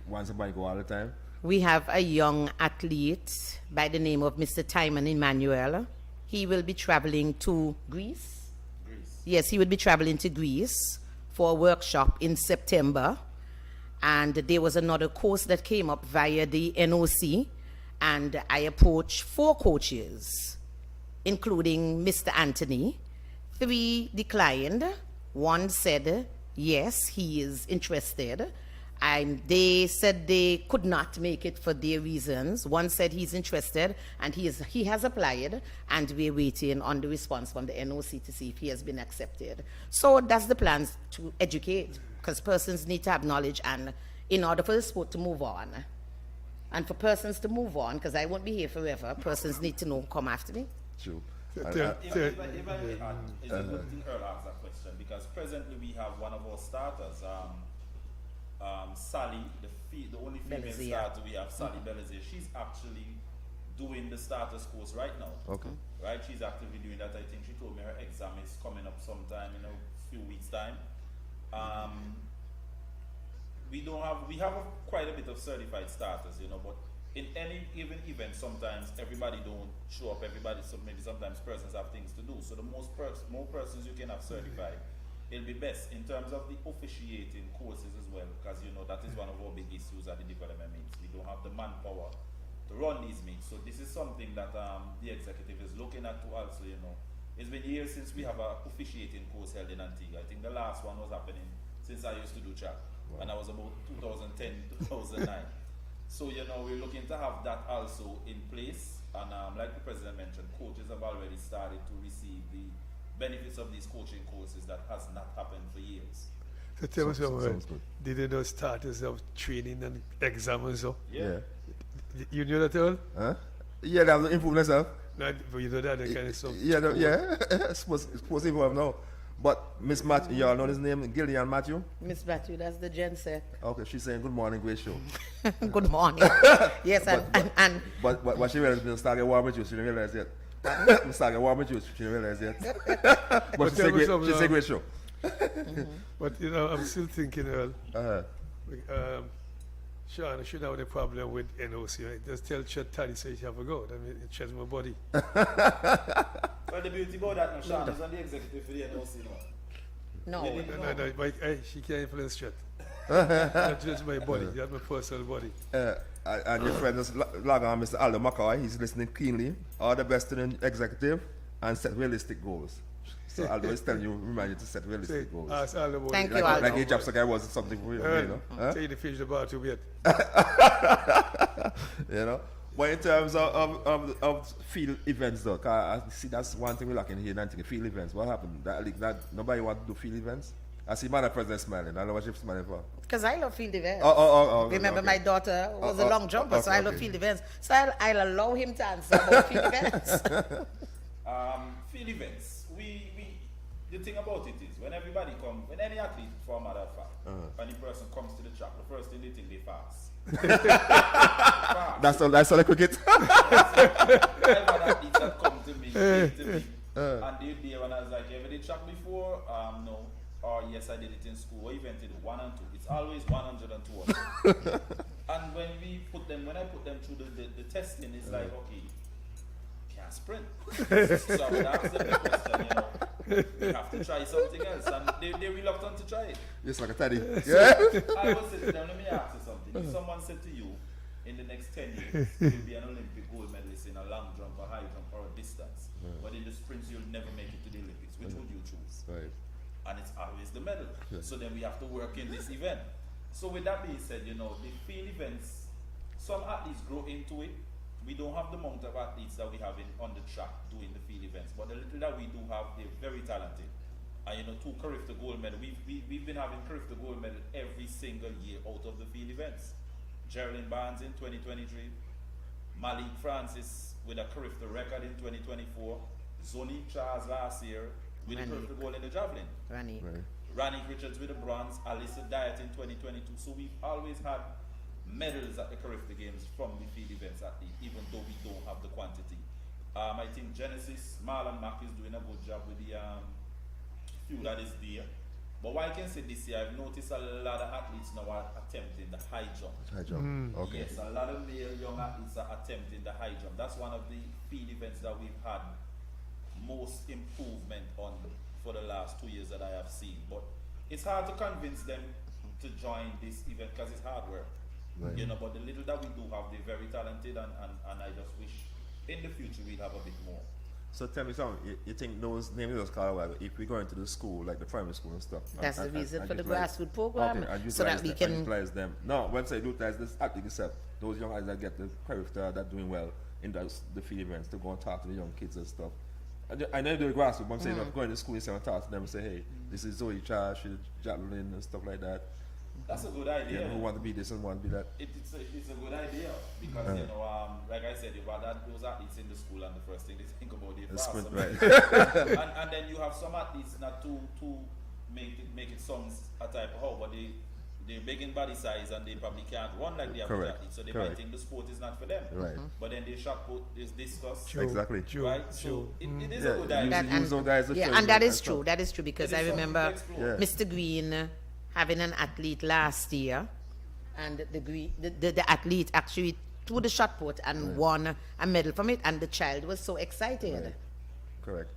ones that might go all the time? We have a young athlete by the name of Mr. Timon Emmanuel. He will be traveling to Greece. Yes, he will be traveling to Greece for a workshop in September. And there was another course that came up via the NOC. And I approached 4 coaches, including Mr. Anthony. 3 declined. 1 said, yes, he is interested. And they said they could not make it for their reasons. 1 said he's interested, and he has applied, and we're waiting on the response from the NOC to see if he has been accepted. So that's the plans, to educate, because persons need to have knowledge, and in order for the sport to move on, and for persons to move on, because I won't be here forever, persons need to know, come after me. True. If I may add, it's a good thing Earl asked that question, because presently we have one of our starters, Sally, the only female Belazia. starter we have, Sally Belazia. She's actually doing the starters course right now. Okay. Right, she's actively doing that. I think she told me her exam is coming up sometime in a few weeks' time. We have quite a bit of certified starters, but in any given event, sometimes everybody don't show up. Maybe sometimes persons have things to do. So the more persons you can have certified, it'll be best in terms of the officiating courses as well, because that is one of our big issues at the development meets. We don't have the manpower to run these meets. So this is something that the executive is looking at to also, It's been years since we have a officiating course held in Antigua. I think the last one was happening since I used to do track, and I was about 2010, 2009. So, we're looking to have that also in place. And like the president mentioned, coaches have already started to receive the benefits of these coaching courses that has not happened for years. So tell me something, did you know status of training and exam and so? Yeah. You knew that all? Huh? Yeah, they have to improve themselves. No, but you know that kind of stuff. Yeah. Supposed to have now. But Miss Matthew, y'all know his name, Gillian Matthew? Miss Matthew, that's the gen set. Okay, she's saying good morning, great show. Good morning. Yes, but what she realized when started warm with you, she didn't realize yet. Started warm with you, she didn't realize yet. But she said great show. But I'm still thinking, Sean, I shouldn't have any problem with NOC. Right? Just tell Chet Taddy so you have a go. I mean, it checks my body. Well, the beauty about that now, Sean, is on the executive for the NOC now. No, but she can't influence Chet. That's just my body. That's my personal body. And your friend is log on, Mr. Aldo McCoy. He's listening keenly. All the best to the executive and set realistic goals. So Aldo is telling you, remind you to set realistic goals. Thank you, Aldo. Like H-Ups guy was something for you, Tell you to finish the bar too yet. But in terms of field events, though, 'cause I see that's one thing we lacking here. Field events. What happened? That nobody want to do field events. I see Madam President smiling. I don't know what she's smiling for. Because I love field events. Remember, okay. my daughter was a long jumper, so I love field events. So I'll allow him to answer about field events. Field events. The thing about it is, when everybody comes, when any athlete, for a matter of fact, when the person comes to the track, the first thing they think they fast. That's all the cricket. Athletes that come to me, and they'd be when I was like, you ever did track before? No. Or yes, I did it in school. What event did it? 1 and 2. It's always 100 and 200. And when I put them through the testing, it's like, okay, can't sprint. So I would ask them the question, we have to try something else, and they're reluctant to try it. Just like a teddy. Yeah. I would say to them, let me ask you something. If someone said to you, in the next 10 years, you'll be an Olympic gold medalist in a long jump, a high jump, or a distance, but in the sprints you'll never make it to the Olympics, which would you choose? Right. And it's always the medal. So then we have to work in this event. So with that being said, the field events, some athletes grow into it. We don't have the amount of athletes that we have on the track doing the field events, but the little that we do have, they're very talented. And you know, two Carifta gold medal. We've been having Carifta gold medal every single year out of the field events. Geraldine Barnes in 2023, Malik Francis with a Carifta record in 2024, Zoni Charles last year with a Carifta gold in the javelin. Rannick Richards with the bronze, Alyssa Diet in 2022. So we've always had medals at the Carifta Games from the field events athlete, even though we don't have the quantity. I think Genesis, Marlon Mack is doing a good job with the few that is there. But what I can say this year, I've noticed a lot of athletes now are attempting the high jump. High jump. Okay. Yes, a lot of male young athletes are attempting the high jump. That's one of the field events that we've had most improvement on for the last 2 years that I have seen. But it's hard to convince them to join this event because it's hard work. Right. You know, but the little that we do have, they're very talented, and I just wish in the future we'd have a bit more. So tell me something, you think those names those call if we go into the school, like the primary school and stuff. That's the reason for the grassroots program, okay, so that we can utilize them. No, once I utilize this athlete itself, those young guys that get the credit that doing well in the field events to go and talk to the young kids and stuff. I know you do the grassroots, but I'm saying going to school and talk to them and say, hey, this is Zoe Charles, she's javelin and stuff like that. That's a good idea. Yeah, who want to be this and want to be that. It's a good idea because you know, like I said, you've had those athletes in the school, and the first thing they think about is fast. Right. and then you have some athletes not to make it sound a type of how, but they're big in body size and they probably can't run like the average athlete, so they might think the sport is not for them. Right. But then they shot put, there's discuss. Exactly. Right. So it is a good idea. And that is true. That is true because I remember Mr. Green having an athlete last year, and the athlete actually threw the shot put and won a medal from it, and the child was so excited. Right. Correct.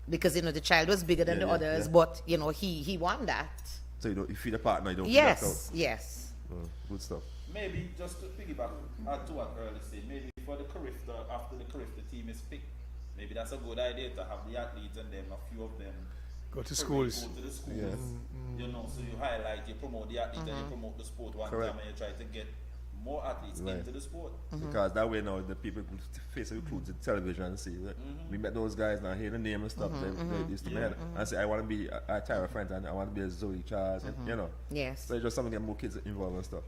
Because you know the child was bigger than the others, but you know he won that. So you feed a partner, you don't yes, feed out. Yes. Good stuff. Maybe just to piggyback to what Earl said, maybe for the Carifta, after the Carifta team is picked, maybe that's a good idea to have the athletes and them, a few of them, go to schools. Go to the schools. Yes. You know, so you highlight, you promote the athlete and you promote the sport one time, and you try to get more athletes into the sport. Because that way now the people face recruit to television and see that we met those guys now, hear the name and stuff. They used to meet and say, I want to be a Tyra Fenton, I want to be a Zoe Charles, and, you know. Yes. So it's just something to get more kids involved and stuff.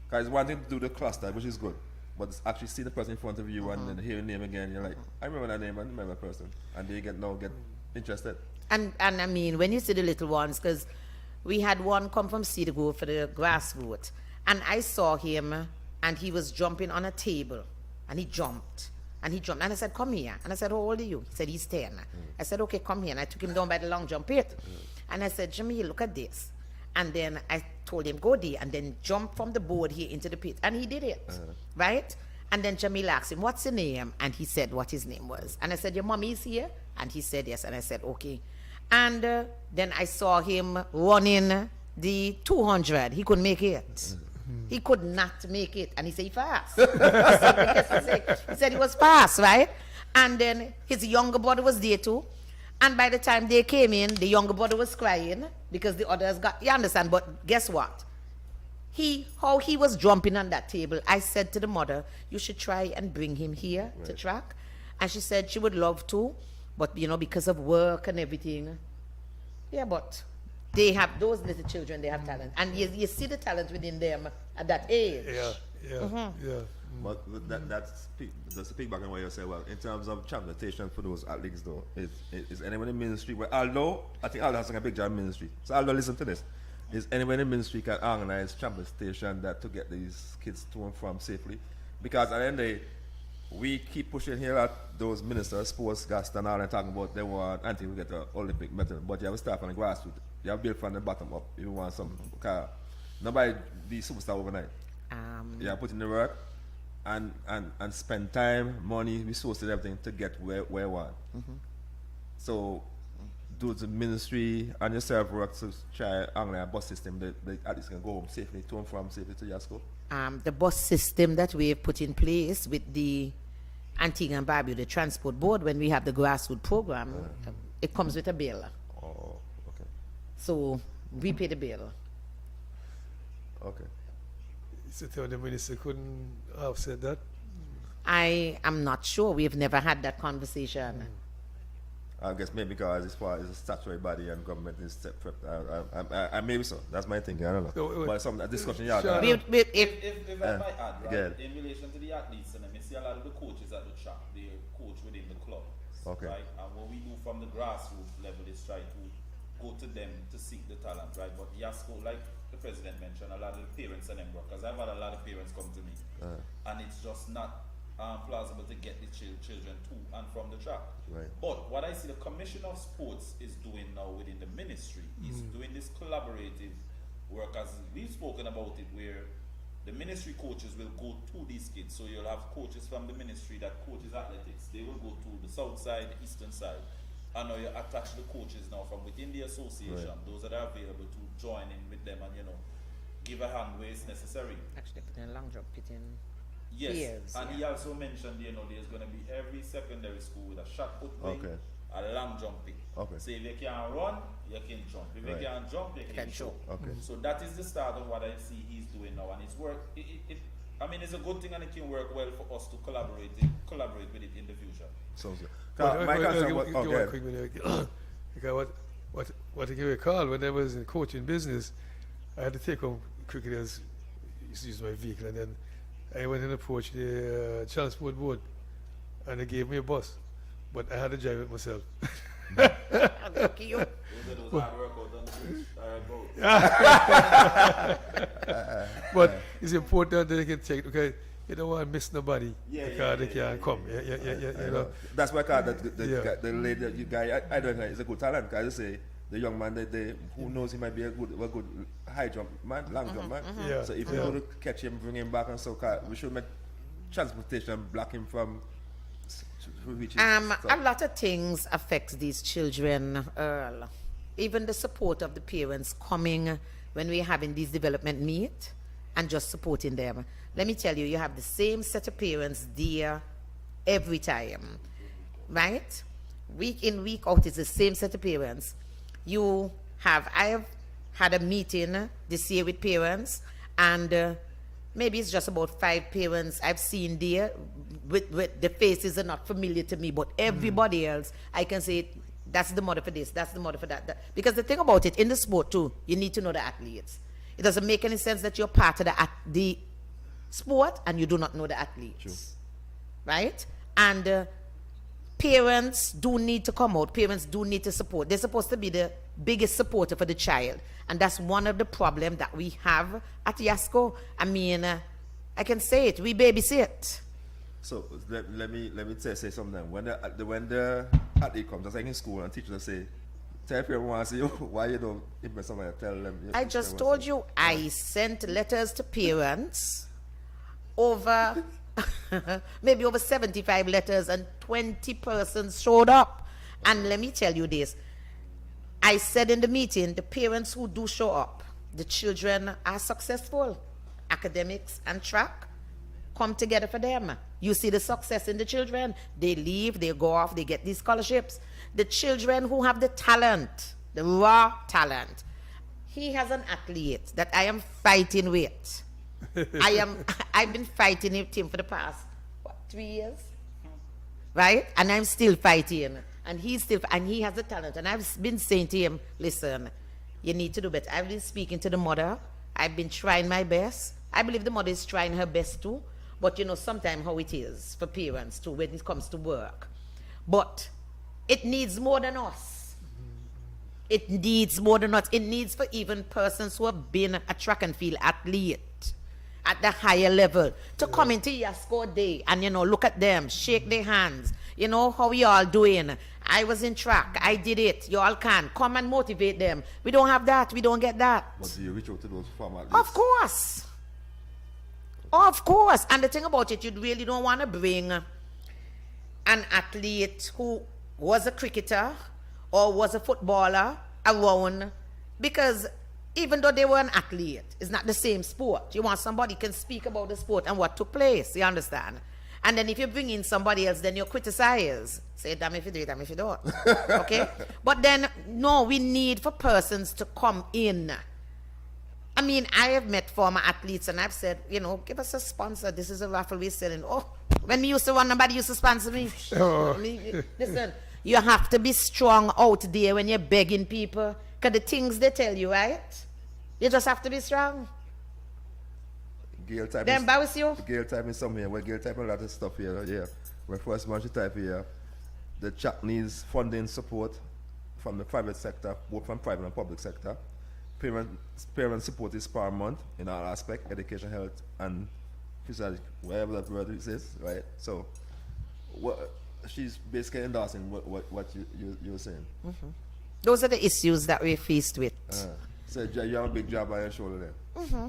Because it's one thing to do the cluster, which is good, but it's actually see the person in front of you and then hear the name again. You're like, I remember that name, I remember that person, and they get interested. And I mean, when you see the little ones, because we had one come from Cedar Grove for the grassroots, and I saw him, and he was jumping on a table, and he jumped, and I said, come here, and I said, how old are you? He said, he's 10. I said, okay, come here, and I took him down by the long jump pit, and I said, Jimmy, look at this, and then I told him, go there, and then jump from the board here into the pit, and he did it, right? And then Jamil asked him, what's your name? And he said what his name was, and I said, your mommy is here? And he said yes, and I said, okay. And then I saw him running the 200. He couldn't make it. He could not make it. And he said, he fast. He said he was fast, right? And then his younger brother was there too. And by the time they came in, the younger brother was crying because the others got, you understand? But guess what? How he was jumping on that table, I said to the mother, you should try and bring him here to track. And she said she would love to. But, you know, because of work and everything. Yeah, but they have, those little children, they have talent. And you see the talent within them at that age. Yeah. But that's the feedback on what you say. Well, in terms of transportation for those athletes, though, is anyone in ministry? Well, Aldo, I think Aldo has a big job in ministry. So Aldo, listen to this. Is anyone in ministry can organize transportation that to get these kids to and from safely? Because at the end of the day, we keep pushing here at those ministers, sports, Gaston, and talking about they want until we get the Olympic medal. But you have to start from the grassroots. You have to build from the bottom up. If you want some car. Nobody be superstar overnight. You have to put in the work and spend time, money, resources, everything to get where you want. So do the ministry and yourself work to try a bus system that at least can go home safely, to and from safely to your school. The bus system that we have put in place with the Antigua and Barbuda, the transport board, when we have the grassroots program, it comes with a bill. Oh, okay. So we pay the bill. Okay. So tell the minister couldn't have said that. I am not sure. We've never had that conversation. I guess maybe because it's part is a statutory body and government is separate. I maybe so. That's my thinking. I don't know. So, But some discussion you had. Sure. If I might add, right, Good. in relation to the athletes, and I see a lot of the coaches at the track, they coach within the club. Okay. Right? And what we do from the grassroots level is try to go to them to seek the talent, right? But Yasko, like the president mentioned, a lot of the parents and them work, because I've had a lot of parents come to me, and it's just not plausible to get the children to and from the track. Right. But what I see the Commissioner of Sports is doing now within the ministry is doing this collaborative work, as we've spoken about it, where the ministry coaches will go to these kids. So you'll have coaches from the ministry that coaches athletics. They will go to the south side, the eastern side. And now you attach the coaches now from within the association, those that are available to join in with them and, give a hand where it's necessary. Actually, put in a long jump, put in Yes, peers, and he also mentioned, there's going to be every secondary school with a shot put wing, Okay. a long jumping. Okay. So if you can run, you can jump. If you can jump, you can shoot. Okay. So that is the start of what I see he's doing now, and it's work. It's a good thing, and it can work well for us to collaborate with it in the future. Sounds good. But, My concern was, give one okay. quick minute. Because what I can recall, when I was in coaching business, I had to take home cricketers, used to use my vehicle, and then I went and approached the transport board, and they gave me a bus, but I had to drive it myself. Lucky you. Those are those hard work out on the bridge. But it's important that they can take, because you don't want to miss nobody because they can't come. You know. That's why I call the Yeah. the lady, the guy, I don't know, is a good talent. Because I just say, the young man, who knows he might be a good high jump man, long jump man. Yeah. So if you want to catch him, bring him back and so, we should make transportation block him from reaching. A lot of things affects these children, Earl. Even the support of the parents coming when we're having these development meet and just supporting them. Let me tell you, you have the same set of parents there every time, right? Week in, week out, it's the same set of parents. I have had a meeting this year with parents, and maybe it's just about 5 parents I've seen there with the faces are not familiar to me, but everybody else, I can say, that's the mother for this, that's the mother for that. Because the thing about it, in the sport too, you need to know the athletes. It doesn't make any sense that you're part of the sport and you do not know the athletes. True. Right? And parents do need to come out. Parents do need to support. They're supposed to be the biggest supporter for the child. And that's one of the problems that we have at Yasko. I mean, I can say it. We babysit. So let me say something. When the athlete comes, just like in school, and teachers say, tell if you want to see why you don't invest somebody, tell them. I just told you I sent letters to parents over maybe over 75 letters, and 20 persons showed up. And let me tell you this. I said in the meeting, the parents who do show up, the children are successful. Academics and track come together for them. You see the success in the children. They leave, they go off, they get these scholarships. The children who have the talent, the raw talent. He has an athlete that I am fighting with. I've been fighting with him for the past, 3 years? Right? And I'm still fighting. And he has the talent. And I've been saying to him, listen, you need to do better. I've been speaking to the mother. I've been trying my best. I believe the mother is trying her best too. But you know, sometimes how it is for parents too when it comes to work. But it needs more than us. It needs more than us. It needs for even persons who have been a track and field athlete at the higher level to come into Yasko Day and, look at them, shake their hands. You know, how we all doing? I was in track. I did it. You all can. Come and motivate them. We don't have that. We don't get that. But do you reach out to those former athletes? Of course. Of course. And the thing about it, you really don't want to bring an athlete who was a cricketer or was a footballer around, because even though they were an athlete, it's not the same sport. You want somebody who can speak about the sport and what took place. You understand? And then if you bring in somebody else, then you criticize. Say, damn if you do it, damn if you don't. Okay? But then, no, we need for persons to come in I mean, I have met former athletes and I've said, you know, give us a sponsor. This is a raffle we're selling. Oh, when me used to run, nobody used to sponsor me. Oh. I mean, listen, you have to be strong out there when you're begging people. Because the things they tell you, right? You just have to be strong. Gail type They embarrass you? Gail type in some here. Well, Gail type a lot of stuff here. Yeah. When first man she type here, the chat needs funding support from the private sector, both from private and public sector. Parent support is paramount in all aspects, education, health, and physical, whatever that word is, right? So, what she's basically endorsing what you're saying. Mm-hmm. Those are the issues that we're faced with. So you have a big job on your shoulder there. Mm-hmm.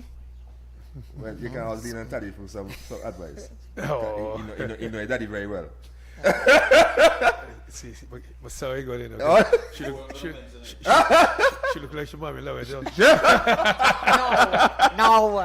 Well, you can always lean on Daddy for some advice. Oh. You know your daddy very well. See, but sorry, go in. Oh. She look like she mommy love it. No.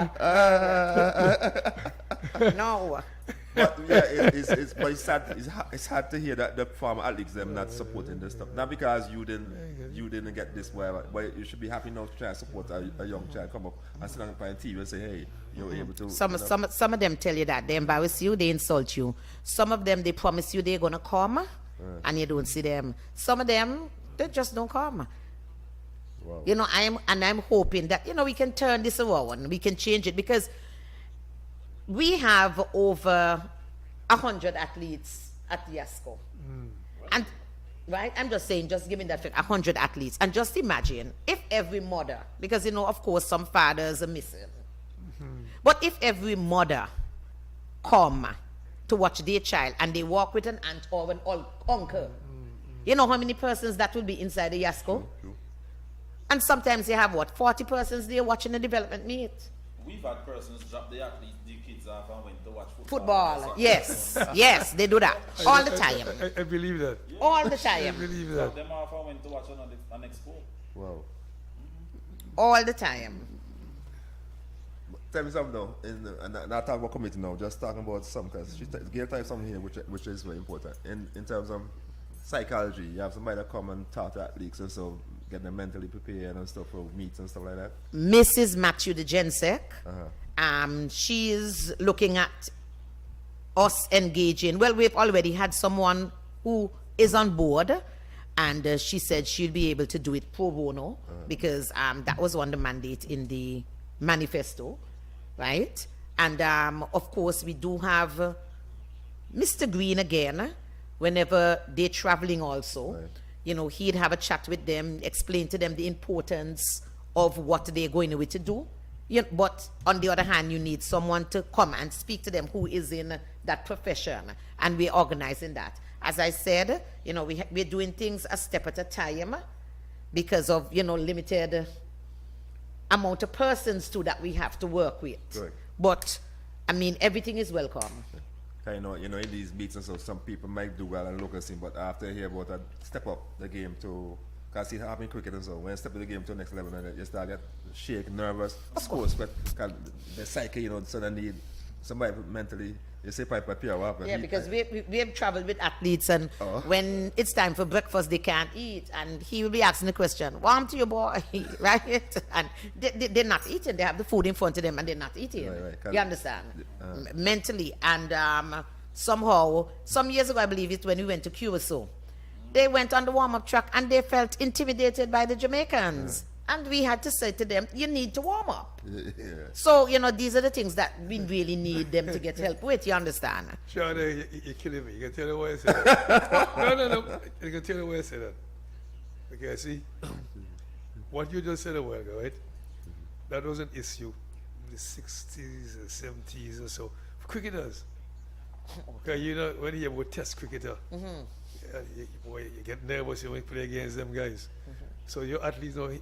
But yeah, it's hard to hear that the former athletes them not supporting this stuff. Not because you didn't get this whatever, but you should be happy now to try and support a young child come up and sit on TV and say, hey, you're able to. Some of them tell you that they embarrass you, they insult you. Some of them they promise you they're gonna come, and you don't see them. Some of them they just don't come. Wow. You know, I'm hoping that we can turn this around, we can change it because we have over 100 athletes at YASCO. And right, I'm just saying, just giving that 100 athletes, and just imagine if every mother, because of course some fathers are missing, but if every mother come to watch their child and they walk with an aunt or an uncle, you know how many persons that will be inside the YASCO? True. And sometimes you have 40 persons there watching the development meet. We've had persons drop the kids off and went to watch Football, yes, yes, they do that all the time. I believe that. All the I time. believe Drop that. them off and went to watch an expo. Wow. All the time. Tell me something though, and not talking about committee now, just talking about some, because Gail type something here which is very important. In terms of psychology, you have somebody that come and talk to athletes and so get them mentally prepared and stuff for meets and stuff like that. Mrs. Matthew de Jensek, she is looking at us engaging. Well, we've already had someone who is on board, and she said she'll be able to do it pro bono because that was one of the mandate in the manifesto, right? And of course, we do have Mr. Green again, whenever they're traveling also. Right. He'd have a chat with them, explain to them the importance of what they're going away to do. But on the other hand, you need someone to come and speak to them who is in that profession, and we're organizing that. As I said, we're doing things a step at a time because of limited amount of persons too that we have to work with. Correct. But I mean, everything is welcome. In these beats and so, some people might do well and look at him, but after you hear about that, step up the game to, because it happens in cricket and so, when you step up the game to the next level and you start get shake, nervous, of course, but the psyche, so they need somebody mentally, you say pipe pure, what happened? Yeah, because we have traveled with athletes, and when it's time for breakfast, they can't eat, and he will be asking the question, warm to your boy, right? And they're not eating. They have the food in front of them, and they're not eating. Right. You understand? Mentally. And somehow, some years ago, I believe it, when we went to Curacao, they went on the warm-up track, and they felt intimidated by the Jamaicans. And we had to say to them, you need to warm up. Yeah. So, these are the things that we really need them to get help with. You understand? Sean, you're killing me. You can tell me why I said that. No. You can tell me why I said that. Okay, see? What you just said a while ago, right? That was an issue in the 60s and 70s and so for cricketers. Because, when you have a test cricketer, you get nervous when you play against them guys. So your athletes don't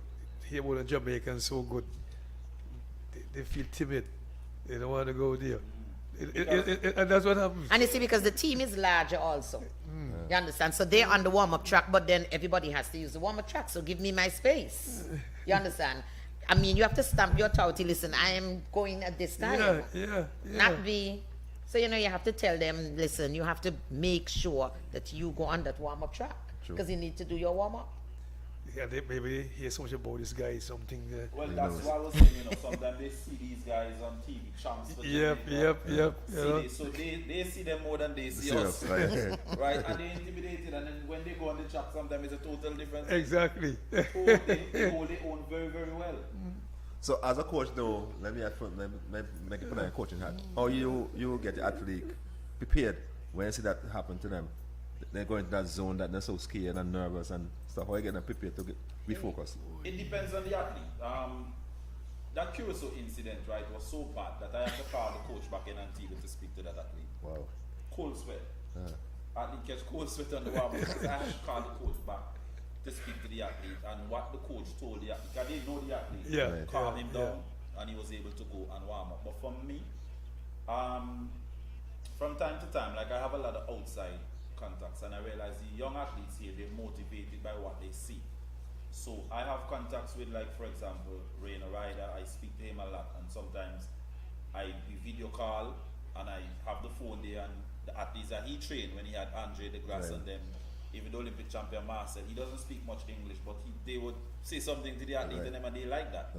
hear about the Jamaicans so good. They feel timid. They don't want to go there. And that's what happens. And you see, because the team is larger also. You understand? So they're on the warm-up track, but then everybody has to use the warm-up track. So give me my space. You understand? I mean, you have to stamp your authority. Listen, I am going at this time. Yeah. Not be. So, you have to tell them, listen, you have to make sure that you go on that warm-up track. Because you need to do your warm-up. Yeah, they maybe hear so much about this guy, something. Well, that's what I was saying, you know, sometimes they see these guys on TV, champs for Yep. So they see them more than they see Serious, us. right? Right? And they're intimidated, and then when they go on the track, sometimes it's a total different thing. Exactly. They hold their own very, very well. So as a coach though, let me make it put on a coaching hat. How you get the athlete prepared when you see that happen to them? They go into that zone that they're so scared and nervous and stuff. How you get them prepared to be focused? It depends on the athlete. That Curacao incident, right, was so bad that I had to call the coach back in Antigua to speak to that athlete. Wow. Cold sweat. Athlete catch cold sweat on the warm up. I had to call the coach back to speak to the athlete, and what the coach told the athlete, because they know the athlete, calm him down, and he was able to go and warm up. But for me, from time to time, like I have a lot of outside contacts, and I realize the young athletes here, they're motivated by what they see. So I have contacts with, like, for example, Rainer Ryder. I speak to him a lot, and sometimes I video call, and I have the phone there, and the athletes that he trained when he had Andre DeGrasse and them, even the Olympic champion Marcel, he doesn't speak much English, but they would say something to the athletes and them, and they like that.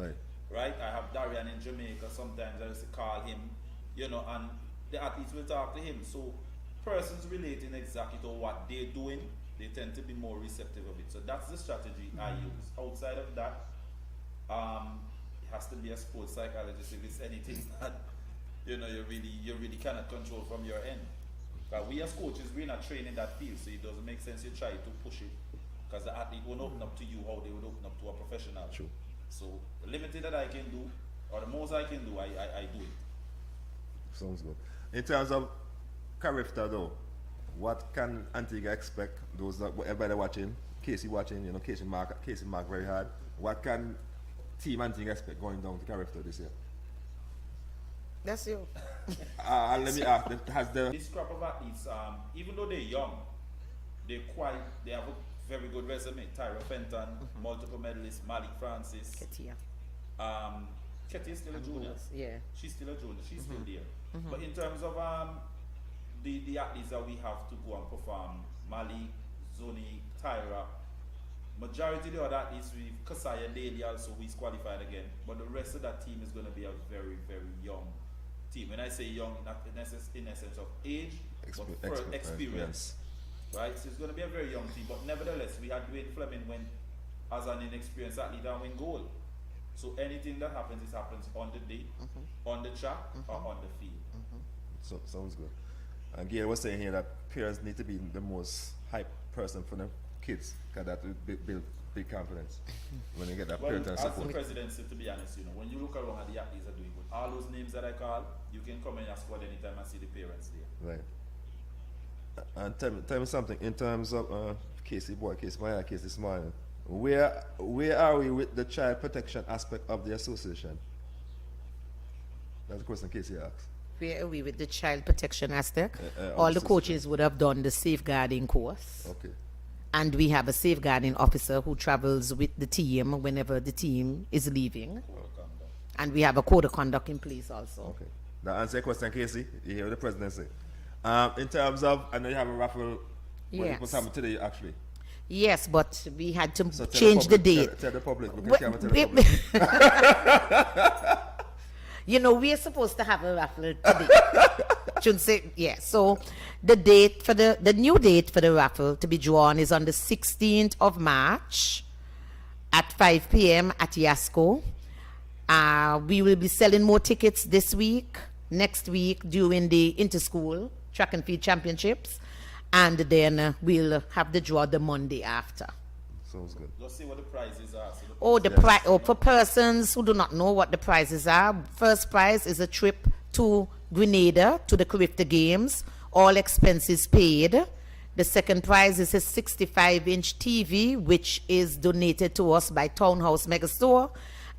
Right? I have Darian in Jamaica. Sometimes I used to call him, you know, and the athletes will talk to him. So persons relating exactly to what they're doing, they tend to be more receptive of it. So that's the strategy I use. Outside of that, it has to be a sports psychologist if it's anything that you really cannot control from your end. But we as coaches, we're not training that field, so it doesn't make sense you try to push it, because the athlete won't open up to you how they would open up to a professional. True. So the limited that I can do, or the most I can do, I do it. Sounds good. In terms of character though, what can Antigua expect? Those that everybody watching, Casey watching, you know, Casey mark very hard. What can Team Antigua expect going down to character this year? That's you. Let me ask, has the This crop of athletes, even though they're young, they have a very good resume. Tyra Fenton, multiple medalist, Malik Francis. Ketia. Ketia is still a junior. Yeah. She's still a junior. She's still there. But in terms of the athletes that we have to go and perform, Malik, Zoni, Tyra, majority of the other athletes, we've Kasaya Daly also, who's qualified again. But the rest of that team is going to be a very, very young team. When I say young, not in essence of age, but for experience. Right? So it's going to be a very young team. But nevertheless, we had Dwayne Fleming went as an inexperienced athlete and win gold. So anything that happens, it happens on the day, on the track, or on the field. So, sounds good. And Gail was saying here that parents need to be the most hype person for the kids, because that will build big confidence when you get that parent and As support. the presidency, to be honest, you know, when you look around at the athletes are doing good, all those names that I call, you can come in your squad anytime and see the parents there. Right. And tell me something in terms of Casey this morning. Where are we with the child protection aspect of the association? That's the question Casey asks. Where are we with the child protection aspect? of All the the coaches would have done the safeguarding course. Okay. And we have a safeguarding officer who travels with the team whenever the team is leaving. And we have a code of conduct in place also. Okay. That answer your question, Casey. You hear what the president say. In terms of, I know you have a raffle. Yes. What's happening today, actually? Yes, but we had to So tell change the public- date. Tell the public. We Wait, can tell the public. You know, we are supposed to have a raffle today. Should say, yeah. So the date for the new date for the raffle to be drawn is on the 16th of March at 5 p.m. at Yasco. We will be selling more tickets this week, next week during the inter-school track and field championships, and then we'll have the draw the Monday after. Sounds good. Let's see what the prizes are. So For persons who do not know what the prizes are, first prize is a trip to Grenada to the Carifta Games, all expenses paid. The second prize is a 65-inch TV, which is donated to us by Townhouse Megastore.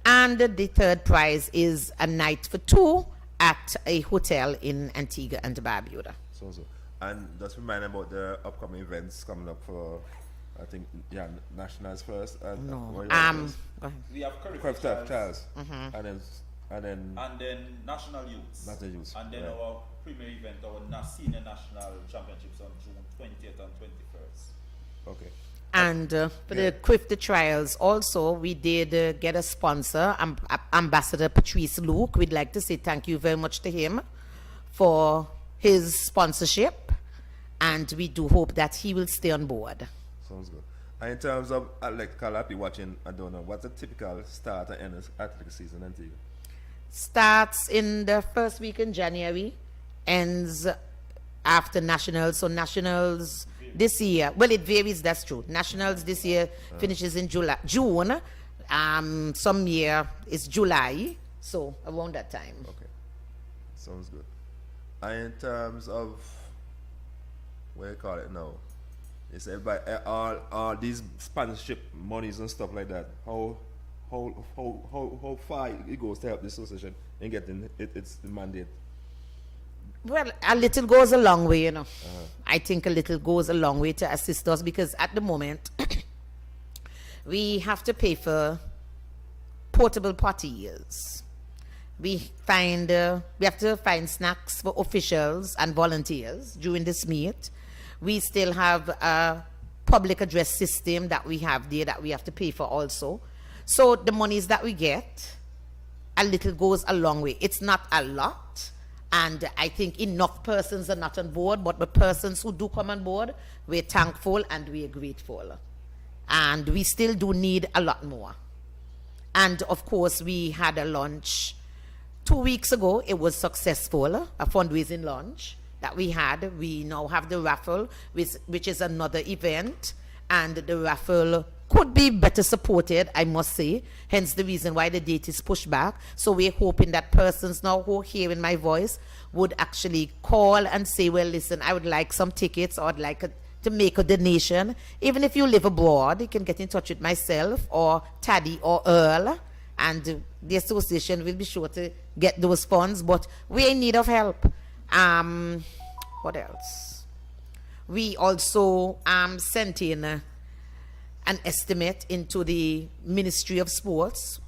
And the third prize is a night for two at a hotel in Antigua and Barbuda. Sounds good. And just remind about the upcoming events coming up for, I think, nationals first. And No. what you Go want ahead. we have first? Curriculum Charles. and then National Youths. National Youths, And then right. our premier event, our senior national championships on June 20th and 21st. Okay. And for the Crifter trials also, we did get a sponsor, Ambassador Patrice Luke. We'd like to say thank you very much to him for his sponsorship, and we do hope that he will stay on board. Sounds good. And in terms of athletic, I'll be watching, I don't know, what's a typical start and end of athletic season until you? Starts in the first week in January, ends after Nationals. So Nationals this year, well, it varies, that's true. Nationals this year finishes in June. Some year it's July, so around that time. Okay. Sounds good. And in terms of, what do you call it now? It's about all these sponsorship monies and stuff like that. How far it goes to help the association in getting its mandate? Well, a little goes a long way, you know. I think a little goes a long way to assist us, because at the moment we have to pay for portable potties. We have to find snacks for officials and volunteers during this meet. We still have a public address system that we have there that we have to pay for also. So the monies that we get, a little goes a long way. It's not a lot, and I think enough persons are not on board, but the persons who do come on board, we're thankful and we're grateful. And we still do need a lot more. And of course, we had a lunch 2 weeks ago. It was successful, a fundraising lunch that we had. We now have the raffle, which is another event, and the raffle could be better supported, I must say, hence the reason why the date is pushed back. So we're hoping that persons now who are hearing my voice would actually call and say, well, listen, I would like some tickets, or I'd like to make a donation. Even if you live abroad, you can get in touch with myself or Taddy or Earl, and the association will be sure to get those funds, but we're in need of help. What else? We also sent in an estimate into the Ministry of Sports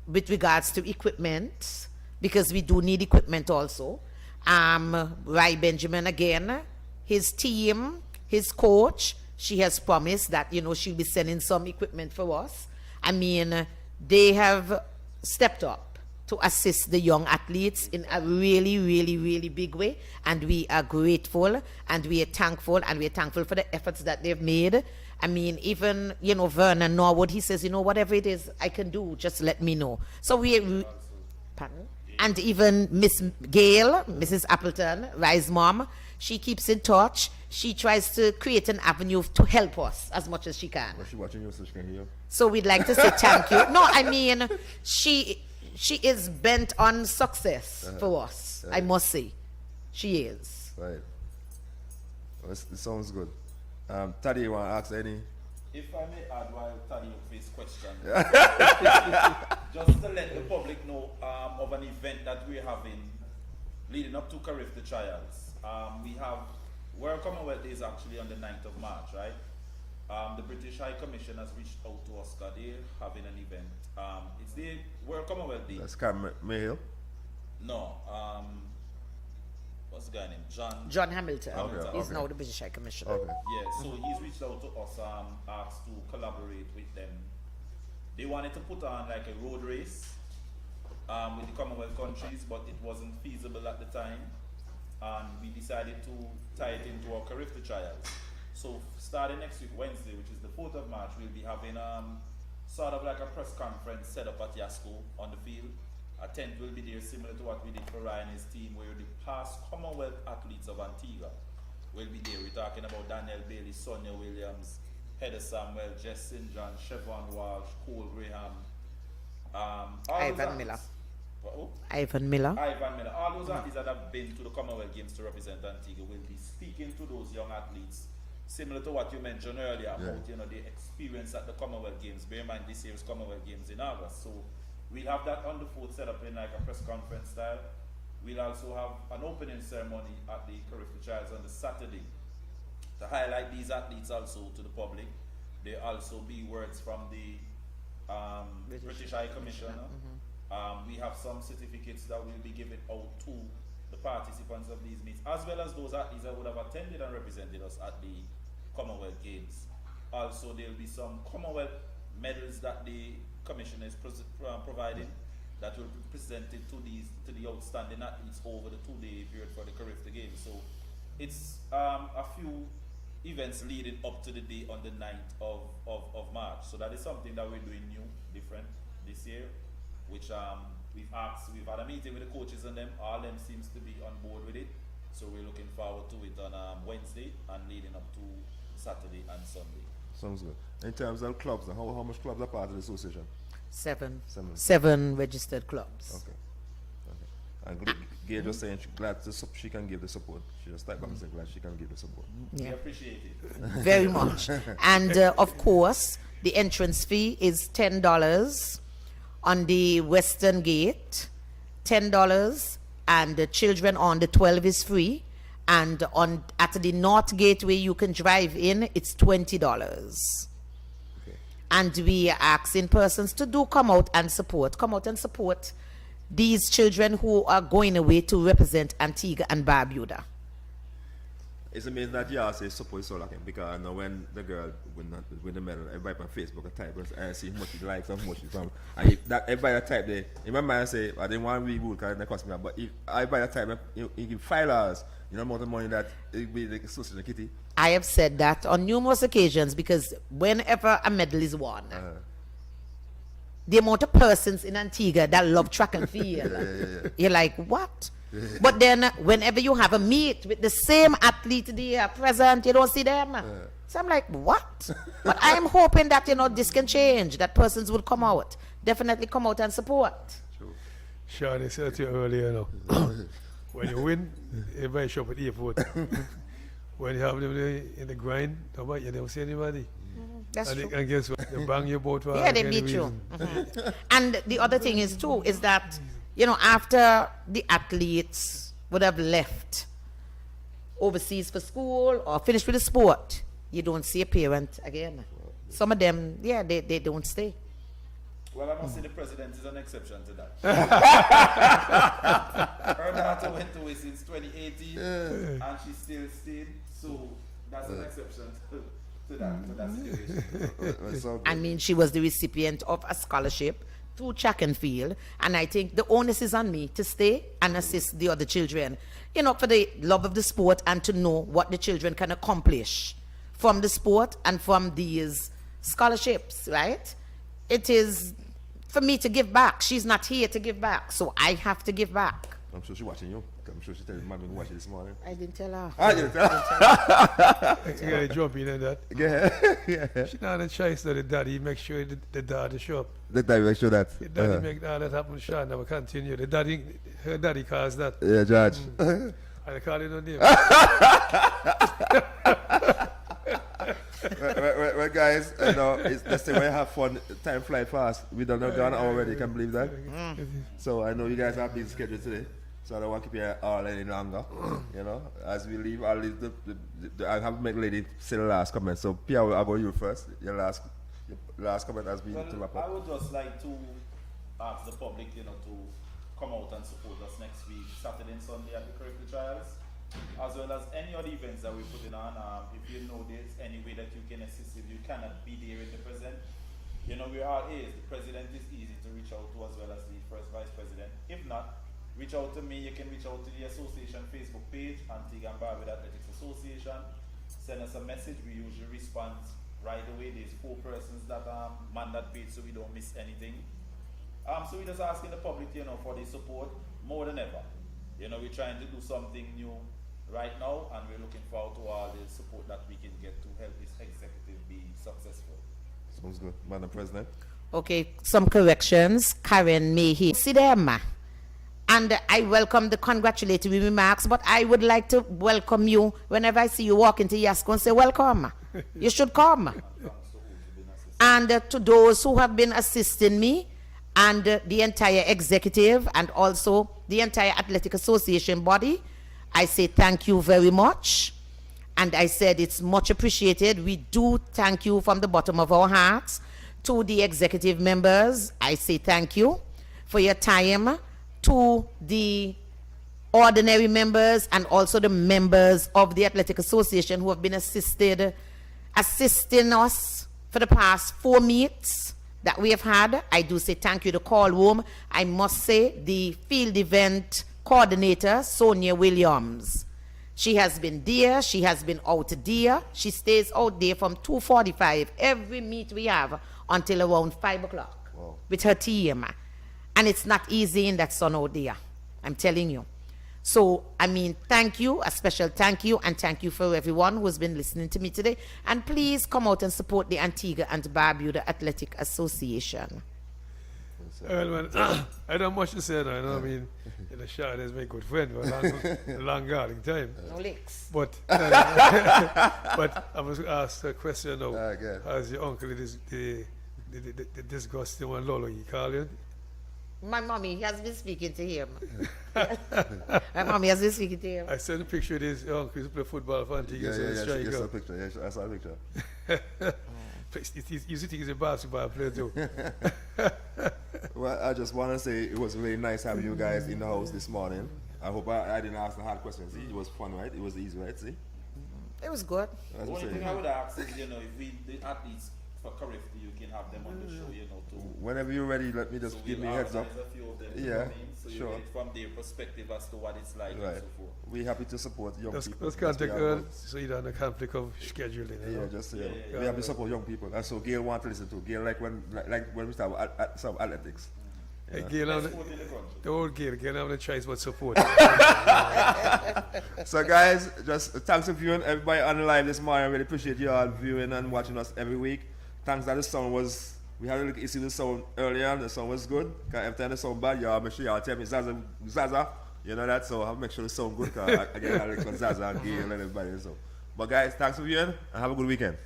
with regards to equipment, because we do need equipment also. Rai Benjamin again, his team, his coach, she has promised that, you know, she'll be sending some equipment for us. I mean, they have stepped up to assist the young athletes in a really, really, really big way, and we are grateful and we are thankful, and we're thankful for the efforts that they've made. I mean, even, you know, Vernon Norwood, he says, you know, whatever it is I can do, just let me know. So pardon? And even Miss Gail, Mrs. Appleton, Rye's mom, she keeps in touch. She tries to create an avenue to help us as much as she can. Was she watching you so she can hear you? So we'd like to say thank you. No, I mean, she is bent on success for us, I must say. She is. Right. Well, it sounds good. Taddy, you want to ask any? If I may add while Taddy look for his question, just to let the public know of an event that we're having leading up to Carifta Trials. We have World Commonwealth Day is actually on the 9th of March, right? The British High Commission has reached out to Oscar. They're having an event. It's the World Commonwealth Day. That's Cam Mayhill? No. What's the guy named? John Hamilton. Okay, He's okay. now the British High Commissioner. Okay. Yeah, so he's reached out to us, asked to collaborate with them. They wanted to put on like a road race with the Commonwealth countries, but it wasn't feasible at the time. And we decided to tie it into our Carifta trials. So starting next week, Wednesday, which is the 4th of March, we'll be having sort of like a press conference set up at Yasco on the field. A tent will be there similar to what we did for Ryan and his team, where the past Commonwealth athletes of Antigua will be there. We're talking about Daniel Bailey, Sonia Williams, Heather Samuel, Jess St. John, Chevron Walsh, Cole Graham, Ivan Miller. Ivan Miller. All those athletes that have been to the Commonwealth Games to represent Antigua will be speaking to those young athletes, similar to what you mentioned earlier about the experience at the Commonwealth Games. Bear in mind this year's Commonwealth Games in August. So we'll have that on the foot set up in like a press conference style. We'll also have an opening ceremony at the Carifta Trials on the Saturday to highlight these athletes also to the public. There also be words from the British High Commissioner. We have some certificates that will be given out to the participants of these meets, as well as those athletes that would have attended and represented us at the Commonwealth Games. Also, there'll be some Commonwealth medals that the commission is providing that will be presented to the outstanding athletes over the 2-day period for the Carifta Games. So it's a few events leading up to the day on the 9th of March. So that is something that we're doing new, different this year, which we've had a meeting with the coaches and them. All them seems to be on board with it. So we're looking forward to it on Wednesday and leading up to Saturday and Sunday. Sounds good. In terms of clubs, how much clubs are part of the association? 7. Seven. 7 registered clubs. Okay. And Gail just saying she's glad she can give the support. She just typed back and said glad she can give the support. We Yeah, appreciate it. very much. And of course, the entrance fee is $10 on the Western Gate, $10, and the children on the 12 is free. And at the North Gate where you can drive in, it's $20. And we are asking persons to come out and support these children who are going away to represent Antigua and Barbuda. It's amazing that you all say support is so lucky because I know when the girl win the medal, everybody on Facebook I type and see how much she likes and how much she from. And everybody type there, in my mind I say, I didn't want to reboot because it cost me, but if everybody type, you give $5, you know, more money that it be like association kitty. I have said that on numerous occasions because whenever a medal is won, the amount of persons in Antigua that love track and field, you're like, what? But then whenever you have a meet with the same athlete there present, you don't see them. So I'm like, what? But I'm hoping that, this can change, that persons will come out, definitely come out and support. Sean, I said to you earlier, when you win, everybody show up at the airport. When you have them in the grind, you never see anybody. That's true. And guess what? They bang your boat for Yeah, they any meet you. reason. And the other thing is too, is that, after the athletes would have left overseas for school or finished with the sport, you don't see a parent again. Some of them, they don't stay. Well, I must say the president is an exception to that. Her daughter went away since 2018 and she still stayed, so that's an exception to that situation. I mean, she was the recipient of a scholarship through track and field, and I think the onus is on me to stay and assist the other children, for the love of the sport and to know what the children can accomplish from the sport and from these scholarships, right? It is for me to give back. She's not here to give back, so I have to give back. I'm sure she's watching you. I'm sure she telling Mommy to watch it this morning. I didn't tell her. You didn't tell her? You gotta jump in on that. Yeah. She not a choice that the daddy make sure the daddy show up. The daddy make sure that. The daddy make all that happen, Sean. Never continue. Her daddy calls that. Yeah, Judge. I call it no name. Well, guys, let's say when you have fun, time fly fast. We don't know gone already. Can you believe that? So I know you guys have busy schedule today, so I don't want to keep you all any longer. As we leave, I'll leave I have to make lady say the last comment. So Pia, I'll go you first. Your last comment as we to wrap up. I would just like to ask the public, to come out and support us next week, Saturday and Sunday at the Curricular Trials, as well as any other events that we're putting on. If you know there's any way that you can assist if you cannot be there in the present, we're all ears. The president is easy to reach out to as well as the first vice president. If not, reach out to me. You can reach out to the association Facebook page, Antigua and Barbuda Athletics Association. Send us a message. We usually respond right away. There's 4 persons that man that page so we don't miss anything. So we're just asking the public, for the support more than ever. We're trying to do something new right now, and we're looking forward to all the support that we can get to help this executive be successful. Sounds good. Madam President. Okay, some corrections. Karen Mayhe. See them. And I welcome the congratulatory remarks, but I would like to welcome you whenever I see you walk into Yasco and say, welcome. You should come. And to those who have been assisting me, and the entire executive and also the entire Athletic Association body, I say thank you very much. And I said it's much appreciated. We do thank you from the bottom of our hearts. To the executive members, I say thank you for your time. To the ordinary members and also the members of the Athletic Association who have been assisted assisting us for the past 4 meets that we have had. I do say thank you to Call Home. I must say the field event coordinator, Sonia Williams. She has been there. She has been out there. She stays out there from 2:45 every meet we have until around 5 o'clock with her team. And it's not easy in that sun out there. I'm telling you. So, I mean, thank you, a special thank you, and thank you for everyone who's been listening to me today. And please come out and support the Antigua and Barbuda Athletic Association. Well, man, I don't have much to say now, you know what I mean? In the shower, there's my good friend, but a long guarding time. No licks. But I was asked a question now. Okay. As your uncle, the disgusting one, Lolo, you call it? My mommy has been speaking to him. My mommy has been speaking to him. I sent a picture of this uncle who play football for Antigua. She saw a picture. Yeah, I saw a picture. You think he's a basketball player too. Well, I just want to say it was really nice having you guys in the house this morning. I hope I didn't ask the hard questions. See, it was fun, right? It was easy, right? See? It was good. That's The what only I'm thing I saying. would ask is, if the athletes for Carif, you can have them on the show, too. Whenever you're ready, let me just So give we'll me a heads up. organize a few of them, Yeah, you know what I mean? So you sure. get from their perspective as to what it's like and Right. so forth. We're happy to support young people. Let's That's contact what we are her about. so you don't have a conflict of scheduling. You know? Yeah, just Yeah, we have to support young people. And so Gail want to listen to. Gail like when we start with some athletics. Hey, Yeah. Gail, Best sport in the country. the old Gail have no choice but support. So guys, just thanks for viewing everybody on the live this morning. I really appreciate you all viewing and watching us every week. Thanks that the sound was, we had a little issue with the sound earlier. The sound was good. Cause every time the sound bad, y'all make sure y'all tell me Zaza, you know that. So I'll make sure the sound good. Cause I get Alex and Zaza and Gail and everybody. So, but guys, thanks for viewing and have a good weekend.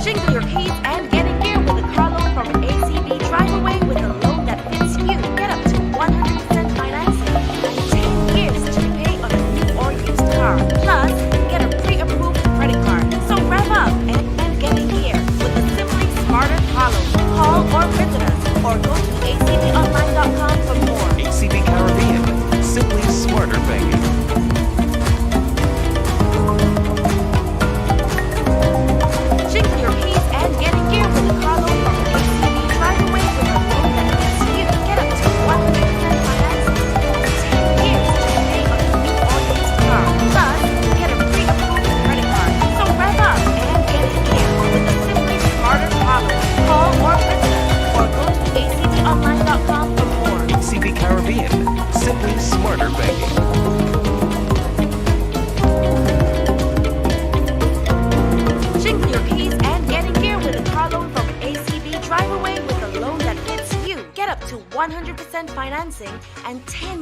Jingle your keys and get in gear with a car loan from ACB. Drive away with a loan that fits you. Get up to 100% financing and 10 years to repay on a new or used car. Plus, get a pre-approved credit card. So rev up and get in gear with a Simply Smarter car loan. Call or visit us or go to acbonline.com for more. ACB Caribbean, simply smarter banking. Jingle your keys and get in gear with a car loan from ACB. Drive away with a loan that fits you. Get up to 100% financing and 10 years to repay on a new or used car. Plus, get a pre-approved credit card. So rev up and get in gear with a Simply Smarter car loan. Call or visit us or go to acbonline.com for more. ACB Caribbean, simply smarter banking. Jingle your keys and get in gear with a car loan from ACB. Drive away with a loan that fits you. Get up to 100% financing and 10